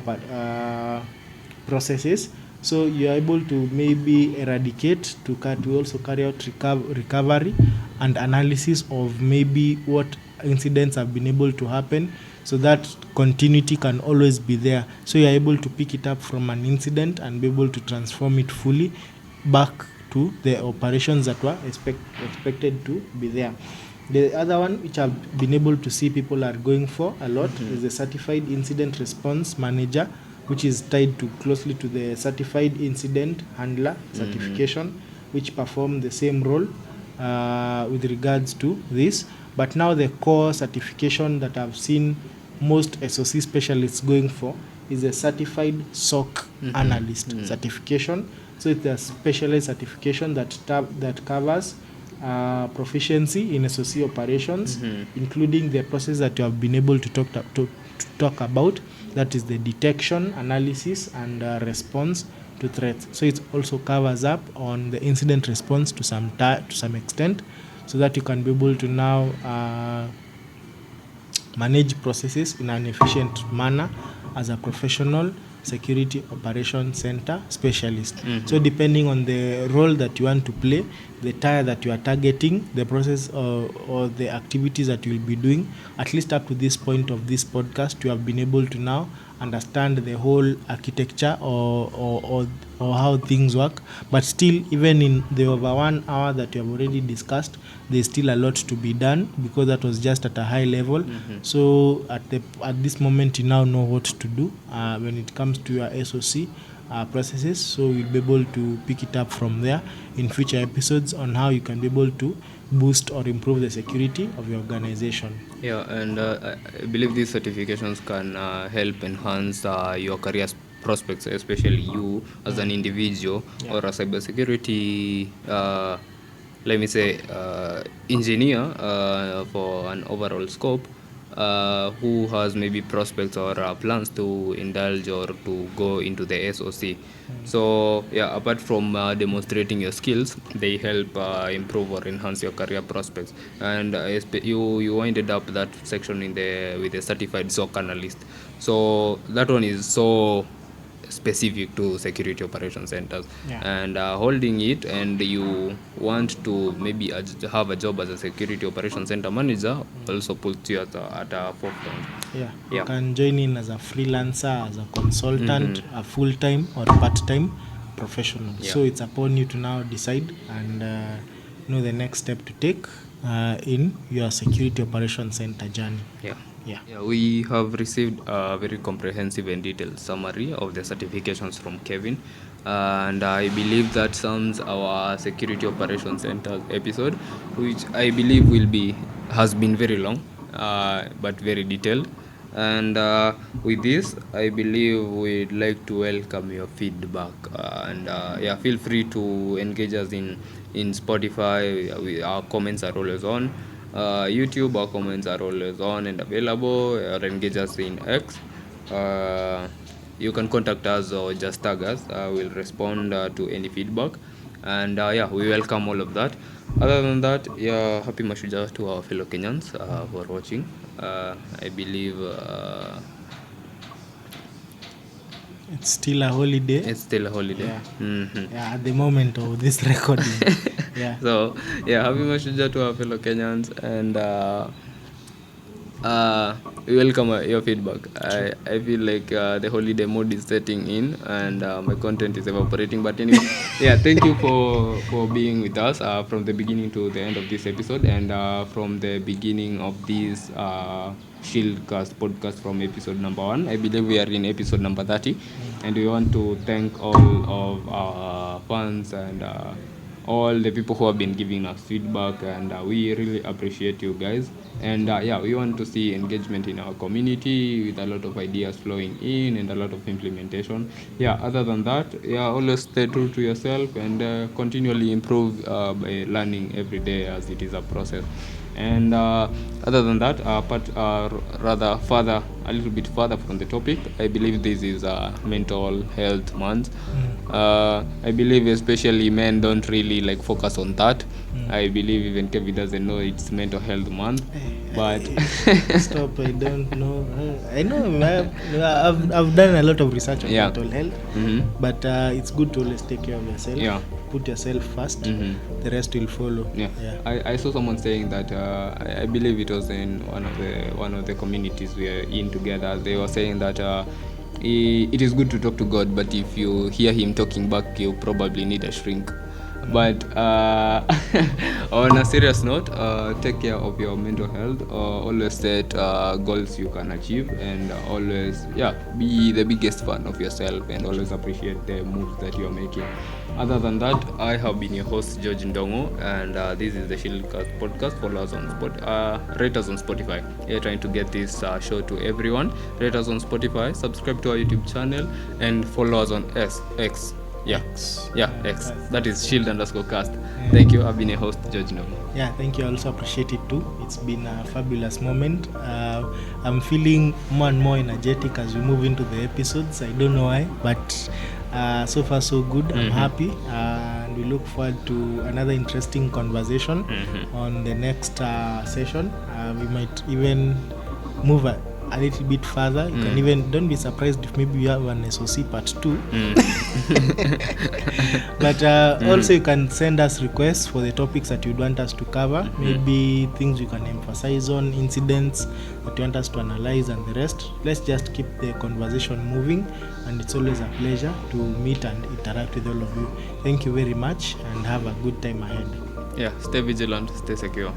S2: processes. So you are able to maybe eradicate, to also carry out recovery and analysis of maybe what incidents have been able to happen, so that continuity can always be there. So you are able to pick it up from an incident and be able to transform it fully back to the operations that were expected to be there. The other one, which I've been able to see people are going for a lot, is the Certified Incident Response Manager, which is tied closely to the Certified Incident Handler certification, which perform the same role with regards to this. But now the core certification that I've seen most SOC specialists going for is a certified SOC analyst certification. So it's a specialized certification that covers proficiency in SOC operations, including the process that you have been able to talk about. That is the detection, analysis, and response to threats. So it also covers up on the incident response to some extent, so that you can be able to now manage processes in an efficient manner as a professional security operations center specialist. So depending on the role that you want to play, the tier that you are targeting, the process or the activities that you will be doing, at least up to this point of this podcast, you have been able to now understand the whole architecture or how things work. But still, even in the over 1 hour that you have already discussed, there's still a lot to be done, because that was just at a high level. So at this moment, you now know what to do when it comes to your SOC processes. So we'll be able to pick it up from there in future episodes on how you can be able to boost or improve the security of your organization.
S1: Yeah, and I believe these certifications can help enhance your career prospects, especially you as an individual or a cybersecurity, let me say, engineer for an overall scope, who has maybe prospects or plans to indulge or to go into the SOC. So yeah, apart from demonstrating your skills, they help improve or enhance your career prospects. And you winded up that section with a certified SOC analyst. So that one is so specific to security operation centers, and holding it, and you want to maybe have a job as a security operation center manager, also puts you at a forefront.
S2: You can join in as a freelancer, as a consultant, a full-time or part-time professional. So it's upon you to now decide and know the next step to take in your security operation center journey.
S1: We have received a very comprehensive and detailed summary of the certifications from Kevin, and I believe that sums our security operations center episode, which I believe has been very long, but very detailed. And with this, I believe we'd like to welcome your feedback, and feel free to engage us in Spotify. Our comments are always on. YouTube, our comments are always on and available, or engage us in X. You can contact us or just tag us. We'll respond to any feedback, and we welcome all of that. Other than that, happy Mashujaa to our fellow Kenyans for watching. I believe
S2: it's still a holiday. At the moment of this recording.
S1: So happy Mashujaa to our fellow Kenyans, and we welcome your feedback. I feel like the holiday mode is setting in, and my content is evaporating, but anyway, thank you for being with us from the beginning to the end of this episode, and from the beginning of this Shieldcast podcast from episode number 1. I believe we are in episode number 30, and we want to thank all of our fans and all the people who have been giving us feedback, and we really appreciate you guys. And we want to see engagement in our community with a lot of ideas flowing in and a lot of implementation. Other than that, always stay true to yourself and continually improve by learning every day, as it is a process. And other than that, but rather a little bit further from the topic, I believe this is mental health month. I believe especially men don't really focus on that. I believe even Kevin doesn't know it's mental health month, but
S2: stop. I don't know. I know I've done a lot of research on mental health, but it's good to always take care of yourself. Put yourself first, the rest will follow.
S1: I saw someone saying that I believe it was in one of the communities we are in together. They were saying that it is good to talk to God, but if you hear him talking back, you probably need a shrink. But on a serious note, take care of your mental health. Always set goals you can achieve, and always be the biggest fan of yourself, and always appreciate the moves that you're making. Other than that, I have been your host George Ndongo, and this is the Shieldcast podcast. Follow us on rate us on Spotify. We are trying to get this show to everyone. Rate us on Spotify, subscribe to our YouTube channel, and follow us on X. X. That is Shield_cast. Yeah. Thank you. I've been your host George Ndongo.
S2: Yeah, thank you. I also appreciate it too. It's been a fabulous moment. I'm feeling more and more energetic as we move into the episodes. I don't know why, but so far so good. I'm happy, and we look forward to another interesting conversation on the next session. We might even move a little bit further. You can even, don't be surprised if maybe we have an SOC part 2. But also you can send us requests for the topics that you'd want us to cover, maybe things you can emphasize on, incidents that you want us to analyze, and the rest. Let's just keep the conversation moving, and it's always a pleasure to meet and interact with all of you. Thank you very much, and have a good time ahead.
S1: Yeah, stay vigilant, stay secure.